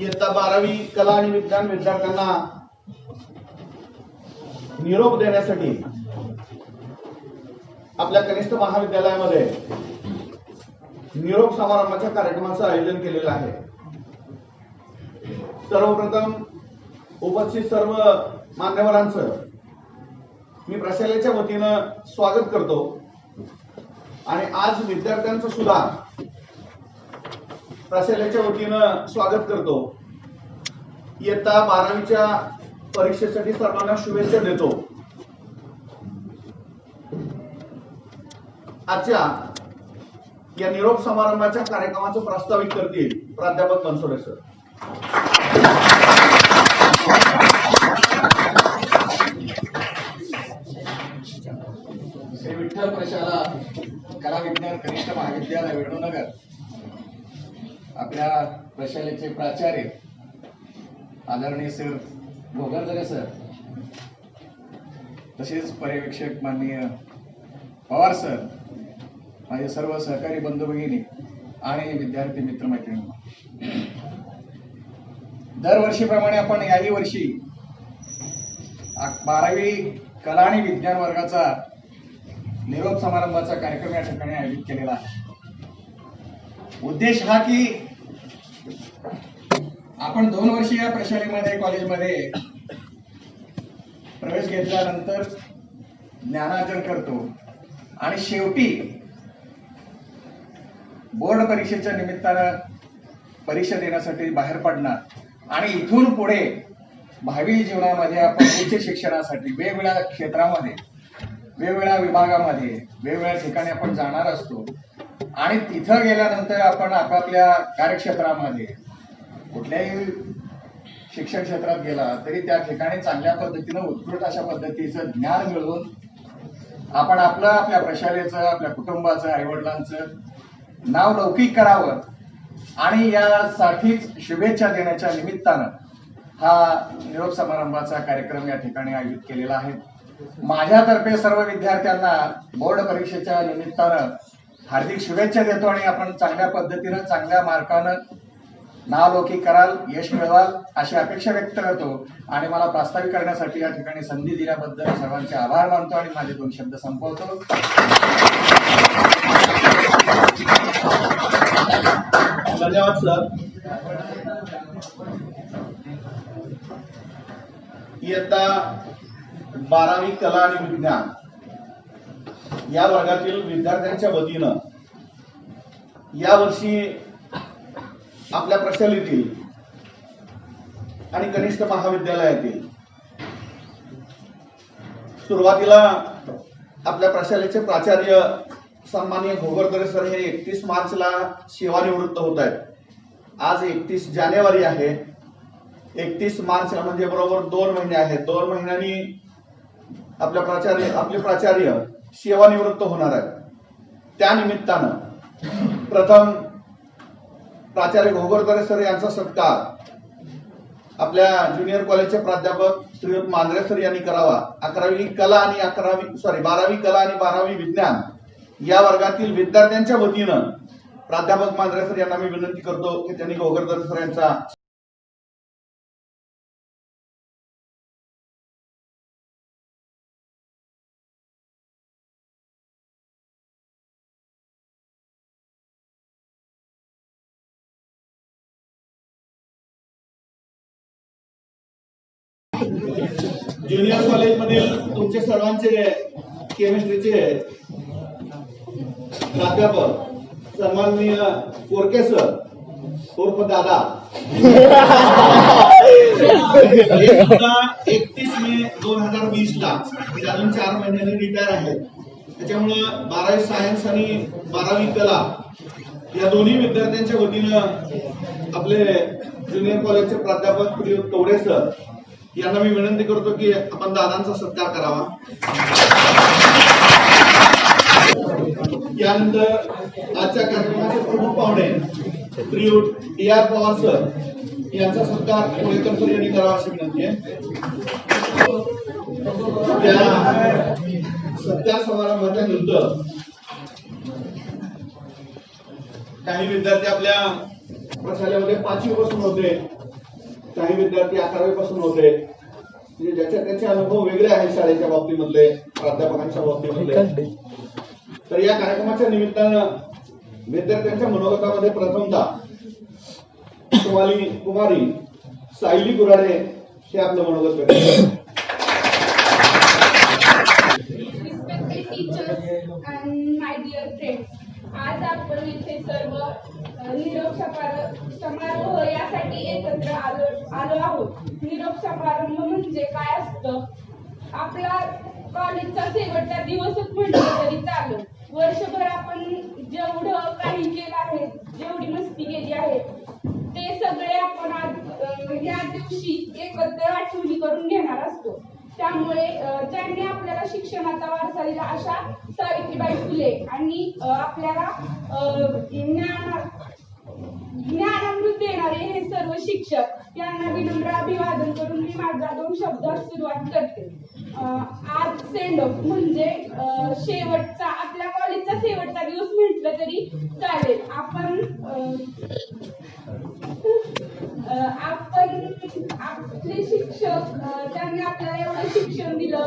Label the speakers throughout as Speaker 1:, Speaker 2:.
Speaker 1: इयत्ता 12वी कला आणि विज्ञान विद्यार्थ्यांना निरोप देण्यासाठी आपल्या कनिष्ठ महाविद्यालयामध्ये निरोप समारंभाच्या कार्यक्रमाचं आयोजन केलेलं आहे। सर्वप्रथम उपस्थित सर्व मान्यवरांचं मी प्रशालेच्या वतीनं स्वागत करतो आणि आज विद्यार्थ्यांचं सुद्धा प्रशालेच्या वतीनं स्वागत करतो। इयत्ता 12वीच्या परीक्षेसाठी सर्वांना शुभेच्छा देतो। आजच्या या निरोप समारंभाच्या कार्यक्रमाचं प्रास्ताविक करतील प्राध्यापक बनसोडे सर।
Speaker 2: श्री विठ्ठल प्रशाला कला विज्ञान कनिष्ठ महाविद्यालय वेणूनगर आपल्या प्रशालेचे प्राचार्य आदरणीय सर भोगरदरे सर, तसेच पर्यवेक्षक माननीय पवार सर, माझे सर्व सहकारी बंधू भगिनी आणि विद्यार्थी मित्र मैत्रिणी, दरवर्षीप्रमाणे आपण याही वर्षी 12वी कला आणि विज्ञान वर्गाचा निरोप समारंभाचा कार्यक्रम या ठिकाणी आयोजित केलेला आहे। उद्देश हा की आपण 2 वर्षी या प्रशालेमध्ये कॉलेजमध्ये प्रवेश घेतल्यानंतर ज्ञानार्जन करतो आणि शेवटी बोर्ड परीक्षेच्या निमित्तानं परीक्षा देण्यासाठी बाहेर पडणार आणि इथून पुढे भावी जीवनामध्ये आपण उच्च शिक्षणासाठी वेगवेगळ्या क्षेत्रामध्ये, वेगवेगळ्या विभागामध्ये, वेगवेगळ्या ठिकाणी आपण जाणार असतो आणि तिथं गेल्यानंतर आपण आपापल्या कार्यक्षेत्रामध्ये कुठल्याही शिक्षण क्षेत्रात गेला तरी त्या ठिकाणी चांगल्या पद्धतीनं उत्कृष्ट अशा पद्धतीचं ज्ञान मिळवून आपण आपल्या प्रशालेचं, आपल्या कुटुंबाचं, आईवडिलांचं नाव लौकिक करावं आणि यासाठीच शुभेच्छा देण्याच्या निमित्तानं हा निरोप समारंभाचा कार्यक्रम या ठिकाणी आयोजित केलेला आहे। माझ्यातर्फे सर्व विद्यार्थ्यांना बोर्ड परीक्षेच्या निमित्तानं हार्दिक शुभेच्छा देतो आणि आपण चांगल्या पद्धतीनं, चांगल्या मार्कानं नाव लौकिक कराल, यश मिळवाल अशी अपेक्षा व्यक्त करतो आणि मला प्रास्ताविक करण्यासाठी या ठिकाणी संधी दिल्याबद्दल सर्वांचे आभार मानतो आणि माझे 2 शब्द संपवतो।
Speaker 1: धन्यवाद सर। इयत्ता 12वी कला आणि विज्ञान या वर्गातील विद्यार्थ्यांच्या वतीनं यावर्षी आपल्या प्रशालेतील आणि कनिष्ठ महाविद्यालयातील सुरुवातीला आपल्या प्रशालेचे प्राचार्य सन्माननीय भोगरदरे सर हे 31 मार्चला सेवानिवृत्त होत आहेत। आज 31 जानेवारी आहे। 31 मार्चला म्हणजे बरोबर 2 महिने आहेत। 2 महिन्यांनी आपले प्राचार्य सेवानिवृत्त होणार आहेत। त्या निमित्तानं प्रथम प्राचार्य भोगरदरे सर यांचा सत्कार आपल्या ज्युनियर कॉलेजचे प्राध्यापक श्रीयुत मांजरे सर यांनी करावा। 12वी कला आणि 12वी विज्ञान या वर्गातील विद्यार्थ्यांच्या वतीनं प्राध्यापक मांजरे सर यांना मी विनंती करतो की त्यांनी भोगरदरे सर यांचा ज्युनियर कॉलेज मधील तुमचे सर्वांचे केमिस्ट्रीचे प्राध्यापक सन्माननीय कोरके सर उर्फ दादा 31 मे 2020 ला अजून 4 महिन्यांनी रिटायर आहेत। त्याच्यामुळं 12वी सायन्स आणि 12वी कला या दोन्ही विद्यार्थ्यांच्या वतीनं आपले ज्युनियर कॉलेजचे प्राध्यापक श्रीयुत कवडे सर यांना मी विनंती करतो की आपण दादांचा सत्कार करावा। यानंतर आजच्या कार्यक्रमाचे प्रमुख पाहुणे श्रीयुत DR पवार सर यांचा सत्कार कोळेकर सर यांनी करावा अशी विनंती आहे। त्या सत्कार समारंभाच्या नंतर काही विद्यार्थी आपल्या प्रशालेमध्ये 5वी बसून होते काही विद्यार्थी 11वी पासून होते, म्हणजे ज्याचे त्याचे अनुभव वेगळे आहेत शाळेच्या बाबतीमधले, प्राध्यापकांच्या बाबतीमधले. तर या कार्यक्रमाच्या निमित्तानं विद्यार्थ्यांच्या मनोगतामध्ये प्रथमतः कुमारी सायली कुराडे हे आपलं मनोगत व्यक्त करतात.
Speaker 3: Respected teachers and my dear friends, आज आपण इथे सर्व निरोप समारोह यासाठी एकत्र आलो आहोत. निरोप समारंभ म्हणजे काय असतं? आपला कॉलेजचा शेवटचा दिवसच म्हटलं तरी चालू. वर्षभर आपण जेवढं काही केलं आहे, जेवढी मस्ती केली आहे, ते सगळे आपण आज या दिवशी एकत्र आठवणी करून घेणार असतो. त्यामुळे त्यांनी आपल्याला शिक्षणाचा वारसा दिला अशा सावित्रीबाई फुले आणि आपल्याला ज्ञानामृत देणारे हे सर्व शिक्षक यांना विनम्र अभिवादन करून मी माझा 2 शब्दात सुरुवात करते. आज सेंड ऑफ म्हणजे शेवटचा, आपल्या कॉलेजचा शेवटचा दिवस म्हटलं तरी चालेल. आपले शिक्षक, त्यांनी आपल्याला एवढं शिक्षण दिलं,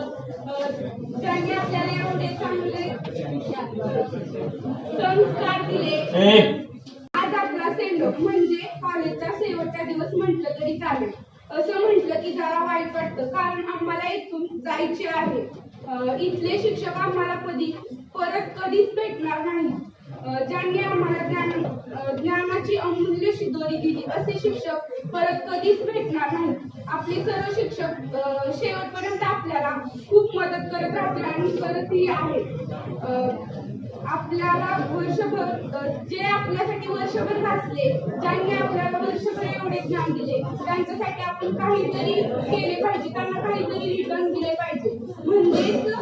Speaker 3: त्यांनी आपल्याला एवढे चांगले संस्कार दिले. आज आपला सेंड ऑफ म्हणजे कॉलेजचा शेवटचा दिवस म्हटलं तरी चालेल. असं म्हटलं की जरा वाईट वाटतं, कारण आम्हाला इथून जायचे आहे. इथले शिक्षक आम्हाला परत कधीच भेटणार नाही. ज्यांनी आम्हाला ज्ञानाची अमूल्य शिदोरी दिली असे शिक्षक परत कधीच भेटणार नाही. आपले सर्व शिक्षक शेवटपर्यंत आपल्याला खूप मदत करत राहतील आणि करतही आहेत. आपल्याला वर्षभर जे आपल्यासाठी वर्षभर घासले, ज्यांनी आपल्याला वर्षभर एवढे ज्ञान दिले, त्यांच्यासाठी आपण काहीतरी केले पाहिजे, त्यांना काहीतरी रिटर्न दिले पाहिजे. म्हणजेच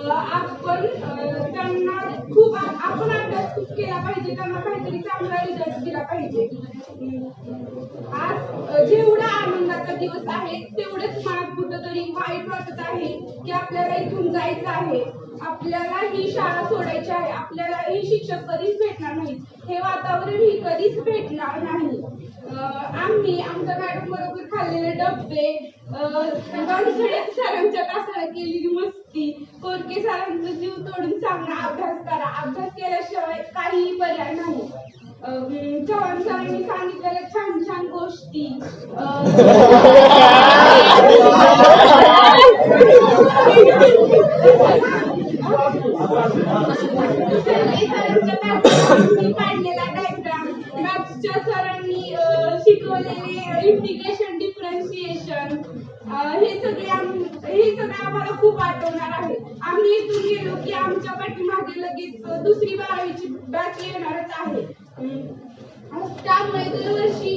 Speaker 3: आपण त्यांना आपण अभ्यास खूप केला पाहिजे, त्यांना काहीतरी चांगला रिझल्ट दिला पाहिजे. आज जेवढा आनंदाचा दिवस आहे तेवढंच मनात कुठंतरी वाईट वाटत आहे की आपल्याला इथून जायचं आहे, आपल्याला ही शाळा सोडायची आहे, आपल्याला हे शिक्षक कधीच भेटणार नाही, हे वातावरण ही कधीच भेटणार नाही. आम्ही आमच्या मॅडम बरोबर खाल्लेले डब्बे, सरांच्या तासाला केलेली मस्ती, कोरके सरांचा जीव तोडून सांगणं अभ्यास करा, अभ्यास केल्याशिवाय काहीही पर्याय नाही. चव्हाण सरांनी सांगितलेल्या छान छान गोष्टी, काढलेला डायग्राम, मॅथ्सच्या सरांनी शिकवलेले इंटिग्रेशन, डिफरन्शिएशन, हे सगळे आम्हाला खूप आठवणार आहे. आम्ही इथून गेलो की आमच्या पाठीमागे लगेच 2री 12वीची बॅच येणारच आहे. त्यामुळे दरवर्षी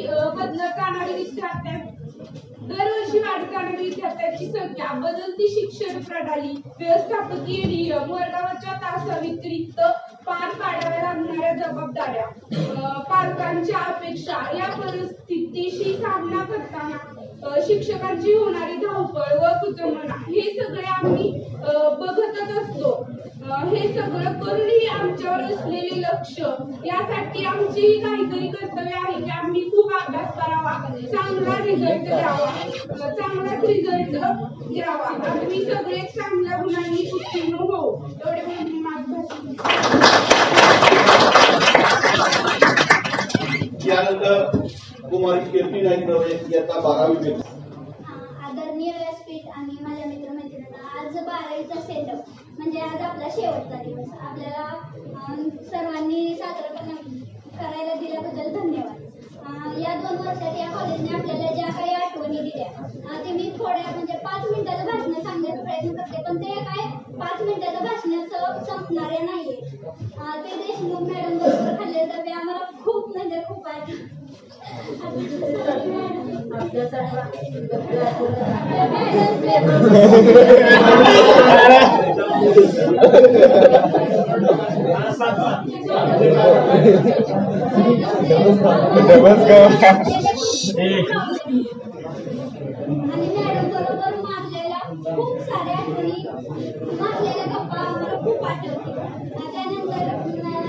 Speaker 3: वाढत जाणारी विद्यार्थ्यांची संख्या, बदलती शिक्षण प्रणाली, व्यवस्थापकीय नियम, वर्गावरच्या तासाव्यतिरिक्त पार पाडाव्या लागणाऱ्या जबाबदाऱ्या, पालकांच्या अपेक्षा, या परिस्थितीशी सामना करताना शिक्षकांची होणारी धावपळ व कुचंबणा, हे सगळे आम्ही बघतच असतो. हे सगळं करूनही आमच्यावर असलेले लक्ष, यासाठी आमची काहीतरी कर्तव्य आहे की आम्ही खूप अभ्यास करावा, चांगला रिझल्ट द्यावा, चांगलाच रिझल्ट द्यावा, आम्ही सगळे चांगल्या गुणांनी उत्तीर्ण होऊ. एवढे म्हणून माझं
Speaker 1: यानंतर कुमारी कीर्ती नाईक रवे इयत्ता 12वी.
Speaker 4: आदरणीय व्यासपीठ आणि माझ्या मित्रमैत्रिणींना, आज 12वीचा सेंडऑफ म्हणजे आज आपला शेवटचा दिवस. आपल्याला सर्वांनी साजरा करायला दिल्याबद्दल धन्यवाद. या 2 वर्षात या कॉलेजने आपल्याला ज्या काही आठवणी दिल्या, ते मी थोड्या म्हणजे 5 मिनिटाचं भाषण सांगण्याचा प्रयत्न करते, पण ते काय 5 मिनिटाचं भाषणाचं संपणारे नाहीये. ते देशमुख मॅडम बरोबर खाल्ले तर ते आम्हाला खूप म्हणजे खूप आहे. आणि मॅडम बरोबर मारलेल्या खूप साऱ्या आठवणी, मारलेल्या गप्पा आम्हाला खूप आठवते. त्यानंतर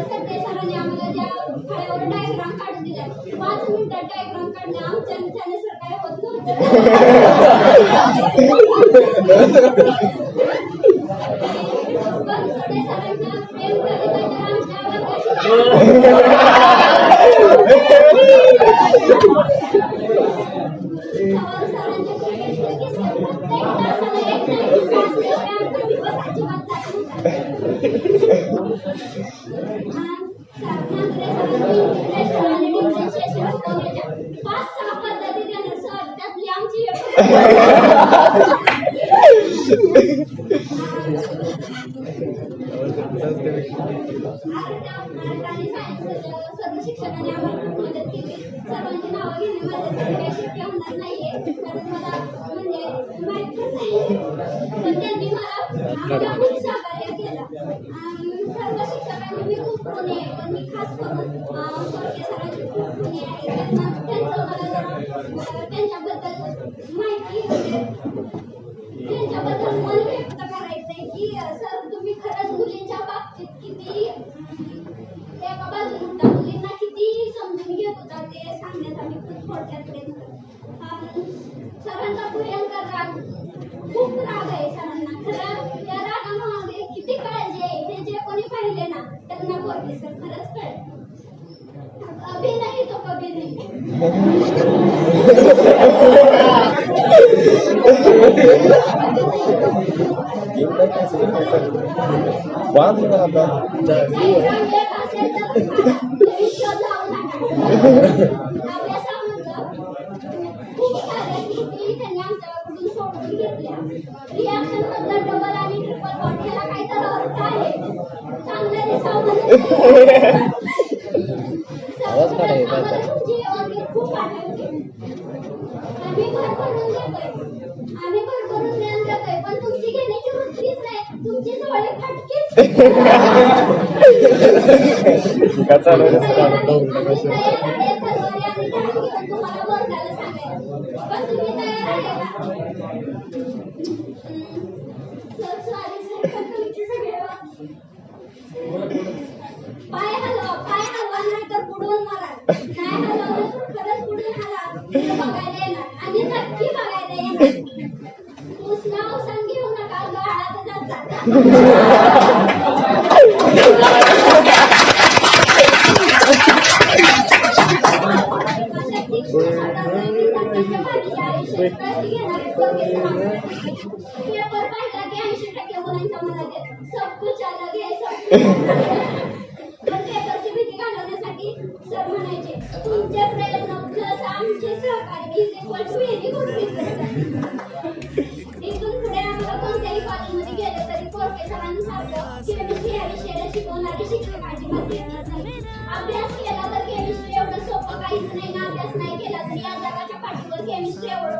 Speaker 4: सध्या सरांनी आम्हाला ज्या फळ्यावर डायग्राम काढून दिल्या, 5 मिनिटात डायग्राम काढणे आमच्या सर काय होत नव्हतं. बनसोडे सरांना प्रेम कविता आमच्या पवार सरांचे क्रिकेटचे किस्से प्रत्येक तासाला एक ना एक किस्सा असतो. त्यामुळे दिवस अजिबात जात नव्हता. 5-6 पद्धती देणार सर, त्यातली आमची सर्व शिक्षकांनी आम्हाला खूप मदत केली. सर्वांची नावं घेणे माझ्यासाठी काही शक्य होणार नाहीये, कारण मला म्हणजे माहित पण नाही, पण त्यांनी मला खूप सहकार्य केलं. सर्व शिक्षकांनी मी खूप ऋणी आहे, पण मी खास करून कोळके सरांची खूप ऋणी आहे. त्यांचं मला जरा त्यांच्याबद्दल माहिती म्हणजे त्यांच्याबद्दल मन व्यक्त करायचंय की सर तुम्ही खरंच मुलींच्या बाबतीत किती एका बाजूला होता, मुलींना किती समजून घेत होता ते सांगण्याचा मी खूप थोडक्यात प्रयत्न करते. सरांचा भयंकर राग, खूप राग आहे सरांना. खरं त्या रागामागे किती काळजी आहे हे जे कोणी पाहिले ना त्यांना कोळके सर खरंच कळेल. अभी नाही तो कभी नाही. खूप साऱ्या कृती त्यांनी आमच्याकडून सोडून घेतल्या. रिॲक्शन मधला डबल आणि ट्रिपल बॉट याला काही तर अर्थ आहे. चांगल्याने सावधान तुमची ऑर्डर खूप आठवते. आम्ही भरभरून देतोय, आम्ही भरभरून ज्ञान देतोय, पण तुमची घेण्याची वृत्तीच नाही, तुमची जवळ फटकेच. तुम्हाला बोलताना सांगायचं, पण तुम्ही तयार आहे का? तुमचे सगळे पाय हलवा नाही तर बुडवून मारा. नाही हलवलं तर खरंच बुडून हला बघायला येणार आणि नक्की बघायला येणार. उसना उसण घेऊ नका, गाळात पेपर पाहिला की 80% मुलांच्या मनात येतं सब कुछ अलग है, पण पेपरची भीती घालवण्यासाठी सर म्हणायचे तुमचे प्रयत्न प्लस आमचे सहकार्य is equal to very good result. इथून पुढे आम्हाला कोणत्याही कॉलेजमध्ये गेलं तरी कोळके सरांसारखं केमिस्ट्री या विषयाला शिकवणारे शिक्षक अजिबात येणार नाही. अभ्यास केला तर केमिस्ट्री एवढं सोपं काहीच नाही ना, अभ्यास नाही केला तर या जगाच्या पाठीवर केमिस्ट्री एवढं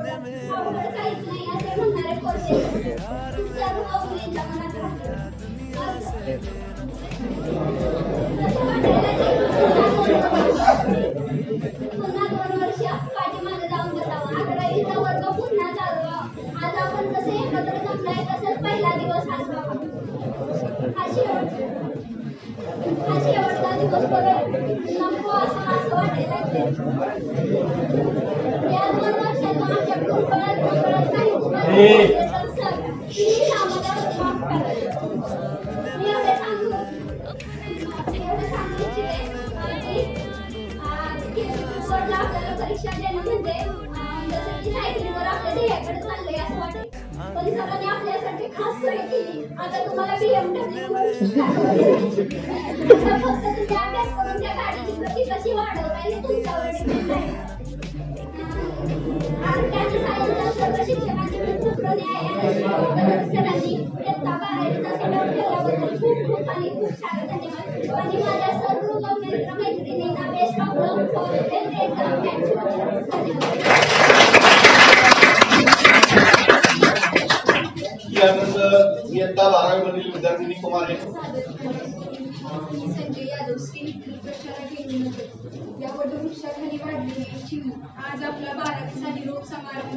Speaker 4: अवघड काहीच नाही असे म्हणणारे कोळके सर्व मुलींच्या मनात राहतात. पुन्हा 2 वर्ष पाठीमागे जाऊन बसावं. 11वीचा वर्ग पुन्हा चालू. आज आपण जसे एकत्र जमलाय तसंच पहिला दिवस असावा. हा शेवटचा दिवस परत नको असं वाटायला लागले. या 2 वर्षात आमच्याकडून कळत काही आम्हाला माफ करा. मी एवढे सांगू इच्छिते की बोर्डला आपल्याला परीक्षा देणं म्हणजे जसं की सायकलीवर आपल्या ध्येयाकडे चाललंय असं वाटेल, पण सरांनी आपल्यासाठी खास सोय केली. आता तुम्हाला BMW आता फक्त तुम्ही अभ्यास करून त्या गाडीची गती कशी वाढवता हे तुमच्यावर डिपेंड आहे. आर्ट आणि सायन्सच्या सर्व शिक्षकांची मी खूप ऋणी आहे. सरांनी इयत्ता 12वीचा सराव केल्याबद्दल खूप खूप आणि खूप सारे धन्यवाद. आणि माझ्या सर्व मित्र-मैत्रिणींना best of luck for health exam and future.
Speaker 1: यानंतर इयत्ता 12वी मधील विद्यार्थिनी कुमार आहे.
Speaker 3: संजय यादव श्री प्रशाला केंद्रामध्ये या वटवृक्षाखाली वाढलेली चिमू आज आपला 12वीचा निरोप समारंभ.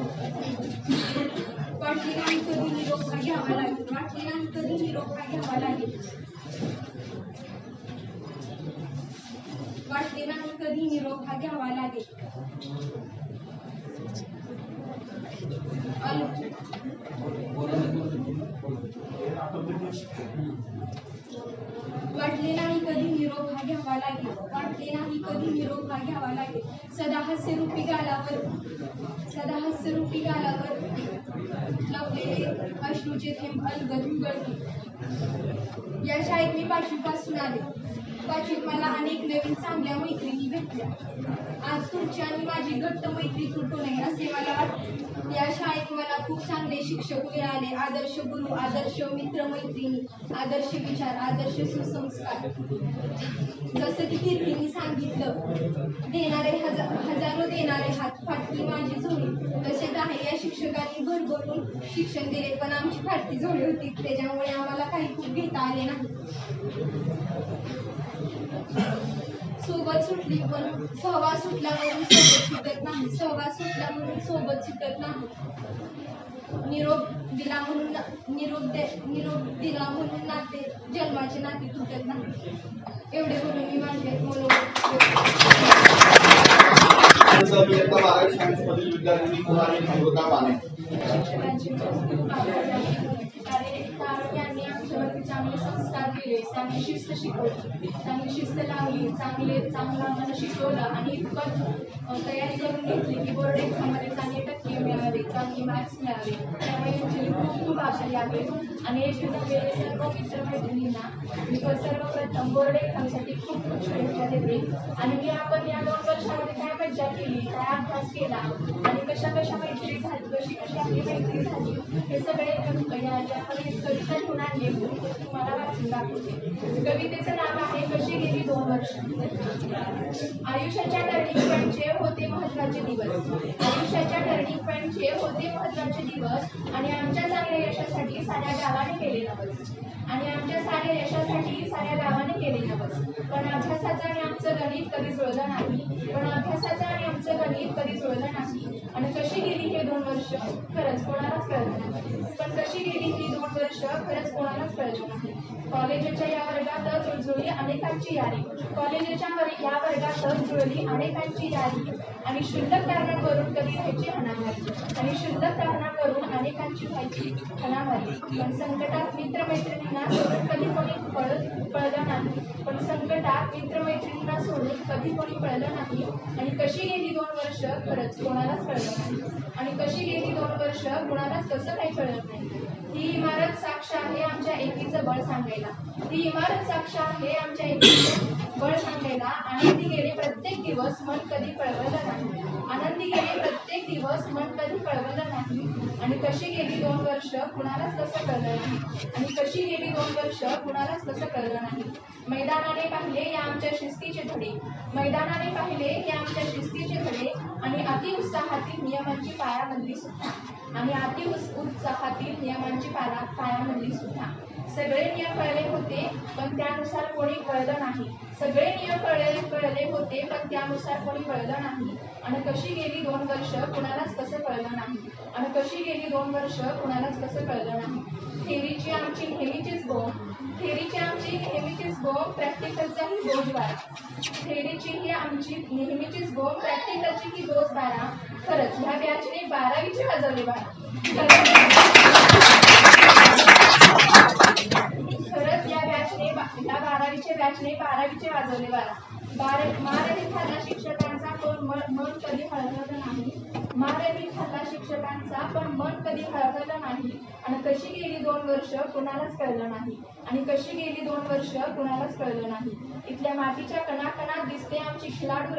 Speaker 3: वाटलेला कधी निरोप हा घ्यावा लागेल, वाटलेला कधी निरोप हा घ्यावा लागेल, वाटलेला कधी निरोप हा घ्यावा लागेल. वाटले नाही कधी निरोप हा घ्यावा लागेल, वाटले नाही कधी निरोप हा घ्यावा लागेल. सदा हास्यरूपी गालावर लपलेले अश्रूचे थेंब अलगद गळतील. या शाळेत मी पाचवीपासून आले. पाचवीत मला अनेक नवीन चांगल्या मैत्रिणी भेटल्या. आज तुमची आणि माझी घट्ट मैत्री तुटू नये असे मला वाटते. या शाळेत मला खूप चांगले शिक्षक मिळाले, आदर्श गुरु, आदर्श मित्रमैत्रिणी, आदर्श विचार, आदर्श सुसंस्कार. जसं की कीर्तीने सांगितलं, हजारो देणारे हात, फाटकी माझी झोळी. तसेच आहे, या शिक्षकांनी भरभरून शिक्षण दिले, पण आमची फाटकी झोळी होती, त्याच्यामुळे आम्हाला काही खूप घेता आले नाही. सोबत सुटली पण सहवास सुटला म्हणून सोबत सुटत नाही, सहवास सुटला म्हणून सोबत सुटत नाही. निरोप दिला म्हणून नाते, जन्माचे नाते तुटत नाही. एवढे बोलून मी माझे
Speaker 1: इयत्ता 12वी सायन्समधील विद्यार्थिनी कुमारी अमृता पाने.
Speaker 3: शिक्षकांची खूप आभार आहे. कारण त्यांनी आमच्यावरती चांगले संस्कार दिले, चांगली शिस्त शिकवली, चांगली शिस्त लावली, चांगलं आम्हाला शिकवलं आणि इतकं तयारी करून घेतली की बोर्ड एक्झाममध्ये चांगले टक्के मिळावे, चांगले मार्क्स मिळावे. त्यामुळे यांचे खूप खूप आभारी आहे. आणि हे शिकवलेले सर्व मित्रमैत्रिणींना मी सर्वप्रथम बोर्ड एक्झामसाठी खूप खूप शुभेच्छा देते. आणि आपण या 2 वर्षामध्ये काय मज्जा केली, काय अभ्यास केला आणि कशा मैत्री झाली, कशी आपली मैत्री झाली, हे सगळे कविता घेऊन आणले. तुम्हाला वाचून दाखवते. कवितेचं नाव आहे कशी गेली 2 वर्ष. आयुष्याच्या टर्निंग पॉईंटचे होते महत्वाचे दिवस, आयुष्याच्या टर्निंग पॉईंटचे होते महत्वाचे दिवस. आणि आमच्या चांगल्या यशासाठी साऱ्या गावाने केले नवस, आणि आमच्या साऱ्या यशासाठी साऱ्या गावाने केले नवस. पण अभ्यासाचं आणि आमचं गणित कधी जुळलं नाही, आणि कशी गेली हे 2 वर्ष खरंच कोणालाच कळलं नाही. पण कशी गेली ही 2 वर्ष खरंच कोणालाच कळलं नाही. कॉलेजच्या या वर्गात जुळली अनेकांची यारी, या वर्गात जुळली अनेकांची यारी. आणि शुल्लक कारणावरून कधी व्हायची अनेकांची व्हायची हणामारी. पण संकटात मित्रमैत्रिणींना सोडून कधी कोणी पळलं नाही, आणि कशी गेली 2 वर्ष खरंच कोणालाच कळलं नाही. आणि कशी गेली 2 वर्ष कोणालाच कसं काही कळत नाही. ही इमारत साक्ष आहे आमच्या एकीचं बळ सांगायला, आनंदी गेले प्रत्येक दिवस मन कधी कळवलं नाही. आणि कशी गेली 2 वर्ष कुणालाच कसं कळलं नाही. मैदानाने पाहिले या आमच्या शिस्तीचे धडे, आणि अति उत्साहातील नियमांची पायामधली सुद्धा. सगळे नियम कळले होते पण त्यानुसार कोणी कळलं नाही. आणि कशी गेली 2 वर्ष कुणालाच कसं कळलं नाही. थेरीची आमची नेहमीचीच बोंब, प्रॅक्टिकलचाही बोजवारा. खरंच ह्या बॅचने 12वीचे वाजवले बारा. खरंच या 12वीचे वाजवले बारा. मारही खाल्ला शिक्षकांचा पण मन कधी हळहळलं नाही. आणि कशी गेली 2 वर्ष कुणालाच कळलं नाही. इथल्या मातीच्या कणाकणात दिसते आमची खिलाडू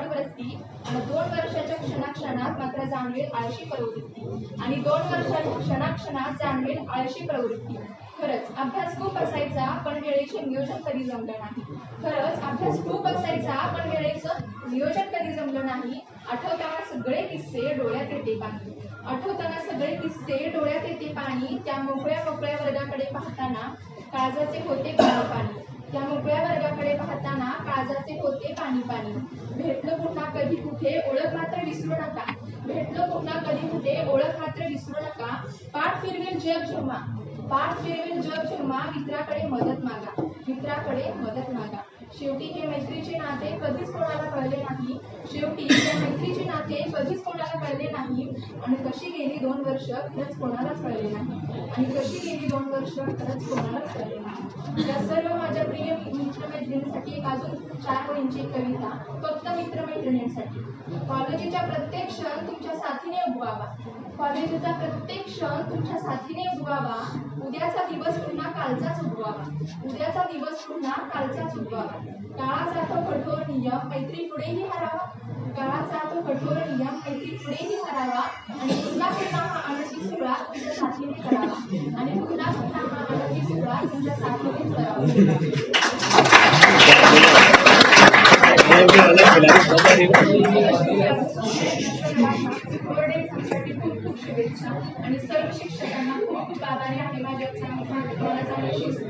Speaker 3: वृत्ती, आणि 2 वर्षाच्या क्षणाक्षणात मात्र जाणवेल आळशी प्रवृत्ती. खरंच अभ्यास खूप असायचा पण वेळेचे नियोजन कधी जमलं नाही. आठवताना सगळे किस्से डोळ्यात येते पाणी. त्या मोकळ्या वर्गाकडे पाहताना काळजाचे होते पाणी. भेटलो पुन्हा कधी कुठे ओळख मात्र विसरू नका. पाठ फिरवेल जग झुमा, मित्राकडे मदत मागा.
Speaker 5: शेवटी हे मैत्रीचे नाते कधीच कोणाला कळले नाही. शेवटी हे मैत्रीचे नाते कधीच कोणाला कळले नाही. आणि कशी गेली 2 वर्ष खरंच कोणालाच कळले नाही. आणि कशी गेली 2 वर्ष खरंच कोणालाच कळले नाही. या सर्व माझ्या प्रिय मित्रमैत्रिणींसाठी एक अजून 4 ओळींची कविता फक्त मित्रमैत्रिणींसाठी. कॉलेजचा प्रत्येक क्षण तुमच्या साथीने उगवावा. कॉलेजचा प्रत्येक क्षण तुमच्या साथीने उगवावा. उद्याचा दिवस पुन्हा कालचाच उगवावा. उद्याचा दिवस पुन्हा कालचाच उगवावा. काळाचा तो कठोर नियम मैत्री पुढेही हरावा. काळाचा तो कठोर नियम मैत्री पुढेही हरावा. आणि पुन्हा पुन्हा हा आनंदी सोहळा तुमच्या साथीने करावा. आणि पुन्हा पुन्हा हा आनंदी सोहळा तुमच्या साथीने खूप खूप शुभेच्छा. आणि सर्व शिक्षकांना खूप खूप आभारी आहे. माझ्या चांगली शिस्त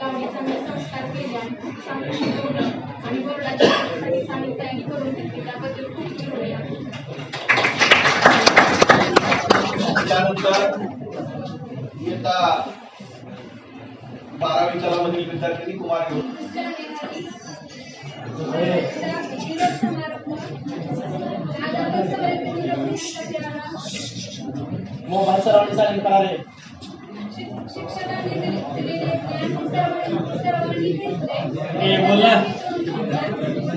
Speaker 5: लावणी, चांगले संस्कार केले आणि खूप चांगलं शिकवलं आणि बोर्डाच्या परीक्षेसाठी चांगली तयारी करून घेतली त्याबद्दल खूप खूप ऋणी आहे.
Speaker 1: त्यानंतर इयत्ता 12वी कलामधील विद्यार्थी कुमारी
Speaker 6: मोबाईल सर्वांनी चालू करा रे.
Speaker 3: शिक्षकांनी दिलेले ज्ञान सर्वांनी घेतले.
Speaker 6: बोल ना.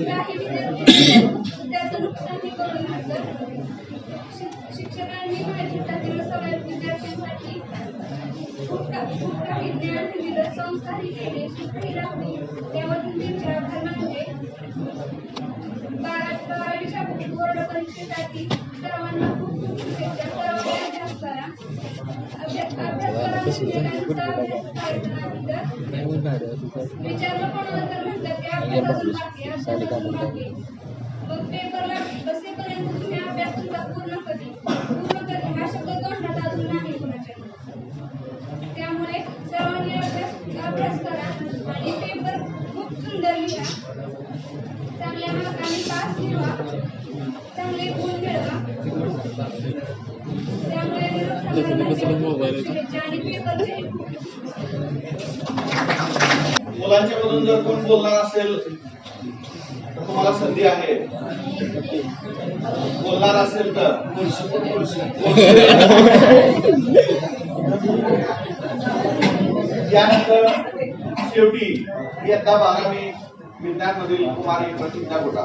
Speaker 3: काही विद्यार्थ्यांनी त्याचं नुकसानही करून घेतलं. शिक्षकांनी माहितीसाठी सगळ्या विद्यार्थ्यांसाठी खूप काही ज्ञान दिलं, संस्कारही केले, शिस्तही लावली. त्यामधून त्यांचे आभार मानले. 12वीच्या बोर्ड परीक्षेसाठी सर्वांना खूप खूप शुभेच्छा. सर्वांनी अभ्यास करा. अभ्यास करा विचारलं कोणाला तर म्हणतात की अभ्यास अजून बाकी आहे, अभ्यास अजून बाकी आहे. मग पेपरला बसेपर्यंत तुम्ही अभ्यास तुमचा पूर्ण करणे हा शब्द तोंडात अजून नाही कुणाच्या. त्यामुळे सर्वांनी अभ्यास करा आणि पेपर खूप सुंदर लिहा. चांगल्या मार्कांनी पास लिहा. चांगले गुण मिळवा. त्यामुळे आणि पेपरचे
Speaker 1: मुलांच्या मधून जर कोण बोलणार असेल तर तुम्हाला संधी आहे. बोलणार असेल तर यानंतर शेवटी इयत्ता 12वी विज्ञान मधील कुमारी प्रतिज्ञा गोटा.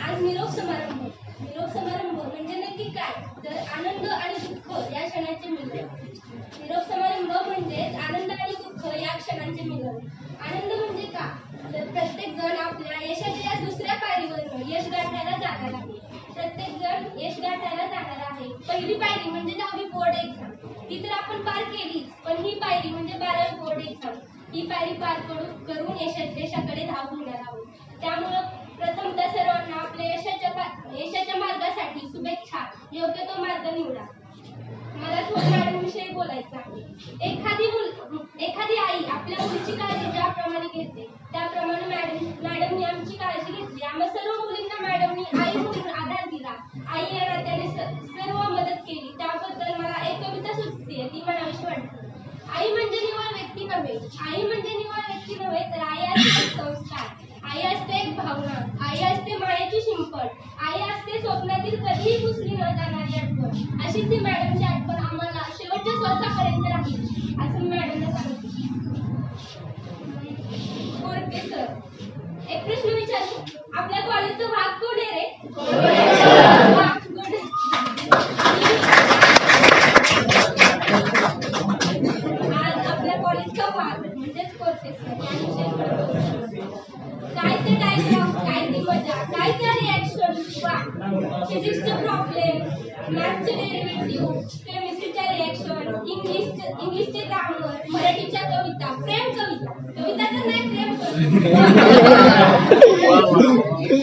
Speaker 4: आज निरोप समारंभ म्हणजे नक्की काय तर आनंद आणि दुःख या क्षणांचे मिलन. निरोप समारंभ म्हणजे आनंद आणि दुःख या क्षणांचे मिलन. आनंद म्हणजे का तर प्रत्येक जण आपल्या यशाच्या या दुसऱ्या पायरीवर यश गाठायला जाणार आहे. प्रत्येक जण यश गाठायला जाणार आहे. पहिली पायरी म्हणजे 10वी बोर्ड एक्झाम. ती तर आपण पार केलीच, पण ही पायरी म्हणजे 12वी बोर्ड एक्झाम. ही पायरी पार करून यशाकडे धाव घेणार आहोत. त्यामुळं प्रथमतः सर्वांना आपल्या यशाच्या मार्गासाठी शुभेच्छा. योग्य तो मार्ग निवडा. मला थोड्या मॅडमविषयी बोलायचं आहे. एखादी आई आपल्या मुलीची काळजी ज्याप्रमाणे घेते त्याप्रमाणे मॅडमनी आमची काळजी घेतली. आम्हा सर्व मुलींना मॅडमनी आई म्हणून आधार दिला. आई या नात्याने सर्व मदत केली. त्याबद्दल मला एक कविता सुचते, ती म्हणावीशी वाटते. आई म्हणजे निव्वळ व्यक्ती नव्हे. आई म्हणजे निव्वळ व्यक्ती नव्हे तर आई असते संस्कार. आई असते एक भावना. आई असते मायेची शिंपड. आई असते स्वप्नातील कधीही पुसली न जाणारी आठवण. अशीच ही मॅडमची आठवण आम्हाला शेवटच्या श्वासापर्यंत राहील असं मी मॅडमला सांगितलं. कोरके सर, एक प्रश्न विचारू. आपल्या कॉलेजचा भाग कोण आहे रे? आज आपल्या कॉलेजचा भाग म्हणजेच कोरके सर काय ते डायग्राम, काय ती मजा, काय त्या रिॲक्शन, फिजिक्सचे प्रॉब्लेम, मॅथ्सचे डेरिव्हेटिव्ह, केमिस्ट्रीच्या रिॲक्शन, इंग्लिशचे ग्रामर, मराठीच्या कविता, प्रेम कविता तर नाही प्रेम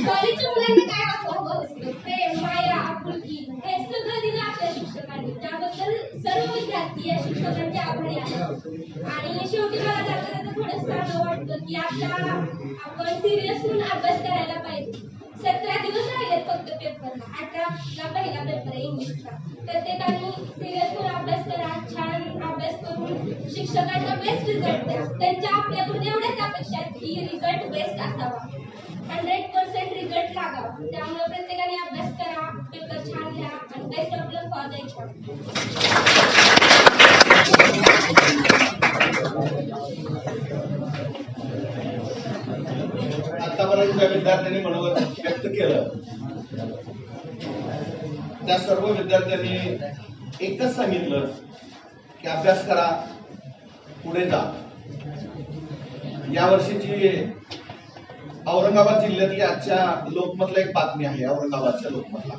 Speaker 4: कॉलेजच्या मुलांना काय हवं असतं? प्रेम, माया, आपुलकी हे सगळं दिलं आपल्या शिक्षकांनी. त्याबद्दल सर्व विद्यार्थी या शिक्षकांचे आभारी आहेत. आणि शेवटी मला जाता थोडं चांगलं वाटतं की आपण सिरियस होऊन अभ्यास करायला पाहिजे. 17 दिवस राहिलेत फक्त पेपरला 18ला पहिला पेपर आहे इंग्लिशचा. प्रत्येकाने सिरियस होऊन अभ्यास करा, छान अभ्यास करून शिक्षकांना बेस्ट रिझल्ट द्या. त्यांच्या आपल्याकडून एवढ्याच अपेक्षा आहेत की रिझल्ट बेस्ट असावा, 100% रिझल्ट लागावा. त्यामुळे प्रत्येकाने अभ्यास करा, पेपर छान लिहा आणि best of luck for the exam.
Speaker 1: आतापर्यंत ज्या विद्यार्थ्यांनी मनोगत व्यक्त केलं त्या सर्व विद्यार्थ्यांनी एकच सांगितलं की अभ्यास करा, पुढे जा. या वर्षीची औरंगाबाद जिल्ह्यातली आजच्या लोकमतला एक बातमी आहे, औरंगाबादच्या लोकमतला,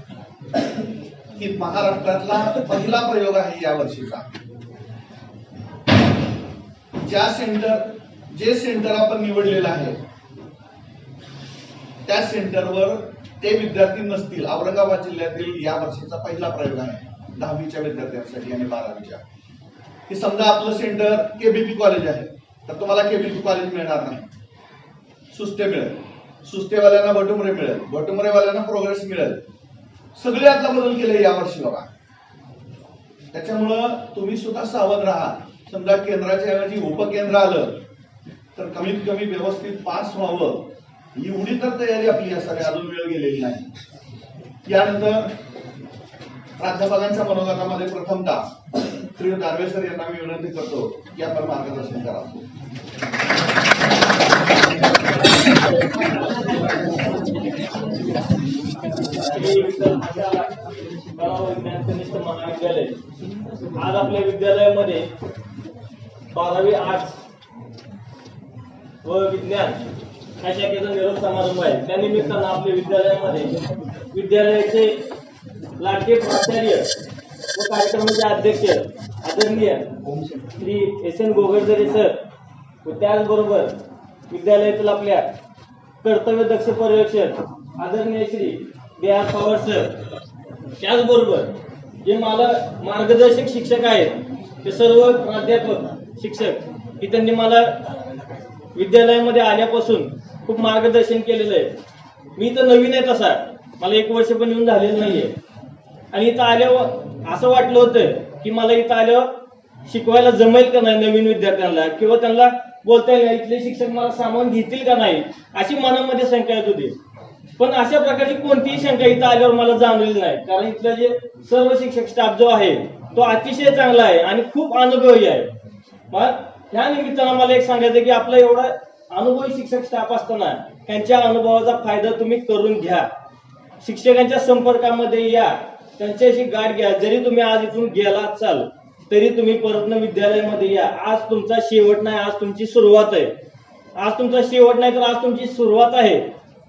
Speaker 1: की महाराष्ट्रातला पहिला प्रयोग आहे या वर्षीचा. जे सेंटर आपण निवडलेलं आहे त्या सेंटरवर ते विद्यार्थी नसतील. औरंगाबाद जिल्ह्यातील या वर्षीचा पहिला प्रयोग आहे 10वीच्या विद्यार्थ्यांसाठी आणि 12वीच्या. की समजा आपलं सेंटर केबीपी कॉलेज आहे तर तुम्हाला केबीपी कॉलेज मिळणार नाही, सुस्ते मिळेल, सुस्तेवाल्यांना भटुमरे मिळेल, भटुमरेवाल्यांना प्रोग्रेस मिळेल. सगळे आतला बदल केले यावर्षी बघा. त्याच्यामुळं तुम्ही सुद्धा सावध राहा. समजा केंद्राच्या ऐवजी उपकेंद्र आलं तर कमीत कमी व्यवस्थित पास व्हावं एवढी तर तयारी आपली असावी. अजून वेळ गेलेली नाही. यानंतर प्राध्यापकांच्या मनोगतामध्ये प्रथमतः श्री दानवे सर यांना मी विनंती करतो की आपण मार्गदर्शन करावं.
Speaker 6: विज्ञान महाविद्यालय आज आपल्या विद्यालयामध्ये 12वी आर्ट्स व विज्ञान या शाखेचा निरोप समारंभ आहे. त्यानिमित्तानं आपल्या विद्यालयामध्ये विद्यालयाचे लाडके प्राचार्य व कार्यक्रमाचे अध्यक्ष आदरणीय श्री एस.एन. गोगरदरे सर व त्याचबरोबर विद्यालयातील आपल्या कर्तव्यदक्ष पर्यवेक्षक आदरणीय श्री B.R. पवार सर, त्याचबरोबर जे मला मार्गदर्शक शिक्षक आहेत ते सर्व प्राध्यापक शिक्षक की त्यांनी मला विद्यालयामध्ये आल्यापासून खूप मार्गदर्शन केलेलं आहे. मी तर नवीन आहे, तसा मला 1 वर्ष पण येऊन झालेलं नाहीये. आणि इथं आल्यावर असं वाटलं होतं की मला इथं आल्यावर शिकवायला जमेल का नाही नवीन विद्यार्थ्यांना, किंवा त्यांना बोलता येईल, इथले शिक्षक मला सामावून घेतील का नाही अशी मनामध्ये शंका येत होती. पण अशा प्रकारची कोणतीही शंका इथं आल्यावर मला जाणवली नाही, कारण इथलं जे सर्व शिक्षक स्टाफ जो आहे तो अतिशय चांगला आहे आणि खूप अनुभवी आहे. मग ह्या निमित्तानं मला एक सांगायचं की आपला एवढा अनुभवी शिक्षक स्टाफ असताना त्यांच्या अनुभवाचा फायदा तुम्ही करून घ्या. शिक्षकांच्या संपर्कामध्ये या, त्यांच्याशी गाठ घ्या. जरी तुम्ही आज इथून गेलात चाल तरी तुम्ही परत विद्यालयामध्ये या. आज तुमचा शेवट नाही, आज तुमची सुरुवात आहे. आज तुमचा शेवट नाही तर आज तुमची सुरुवात आहे.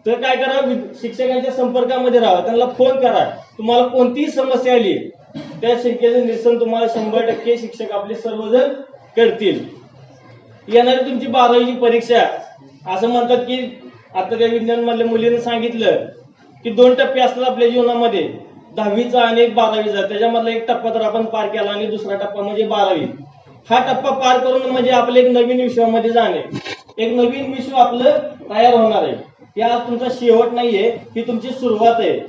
Speaker 6: तर काय करा, शिक्षकांच्या संपर्कामध्ये राहा, त्यांना फोन करा. तुम्हाला कोणतीही समस्या आली त्या शंकेचं निरसन तुम्हाला 100% शिक्षक आपले सर्वजण करतील. येणारी तुमची 12वीची परीक्षा, असं म्हणतात की आता त्या विज्ञान मधल्या मुलीने सांगितलं की 2 टप्पे असतात आपल्या जीवनामध्ये, 10वीचा आणि एक 12वीचा. त्याच्यामधला एक टप्पा तर आपण पार केला आणि दुसरा टप्पा म्हणजे 12वी. हा टप्पा पार करून म्हणजे आपलं एक नवीन विश्वामध्ये जाणे, एक नवीन विश्व आपलं तयार होणार आहे. या तुमचा शेवट नाहीये, ही तुमची सुरुवात आहे.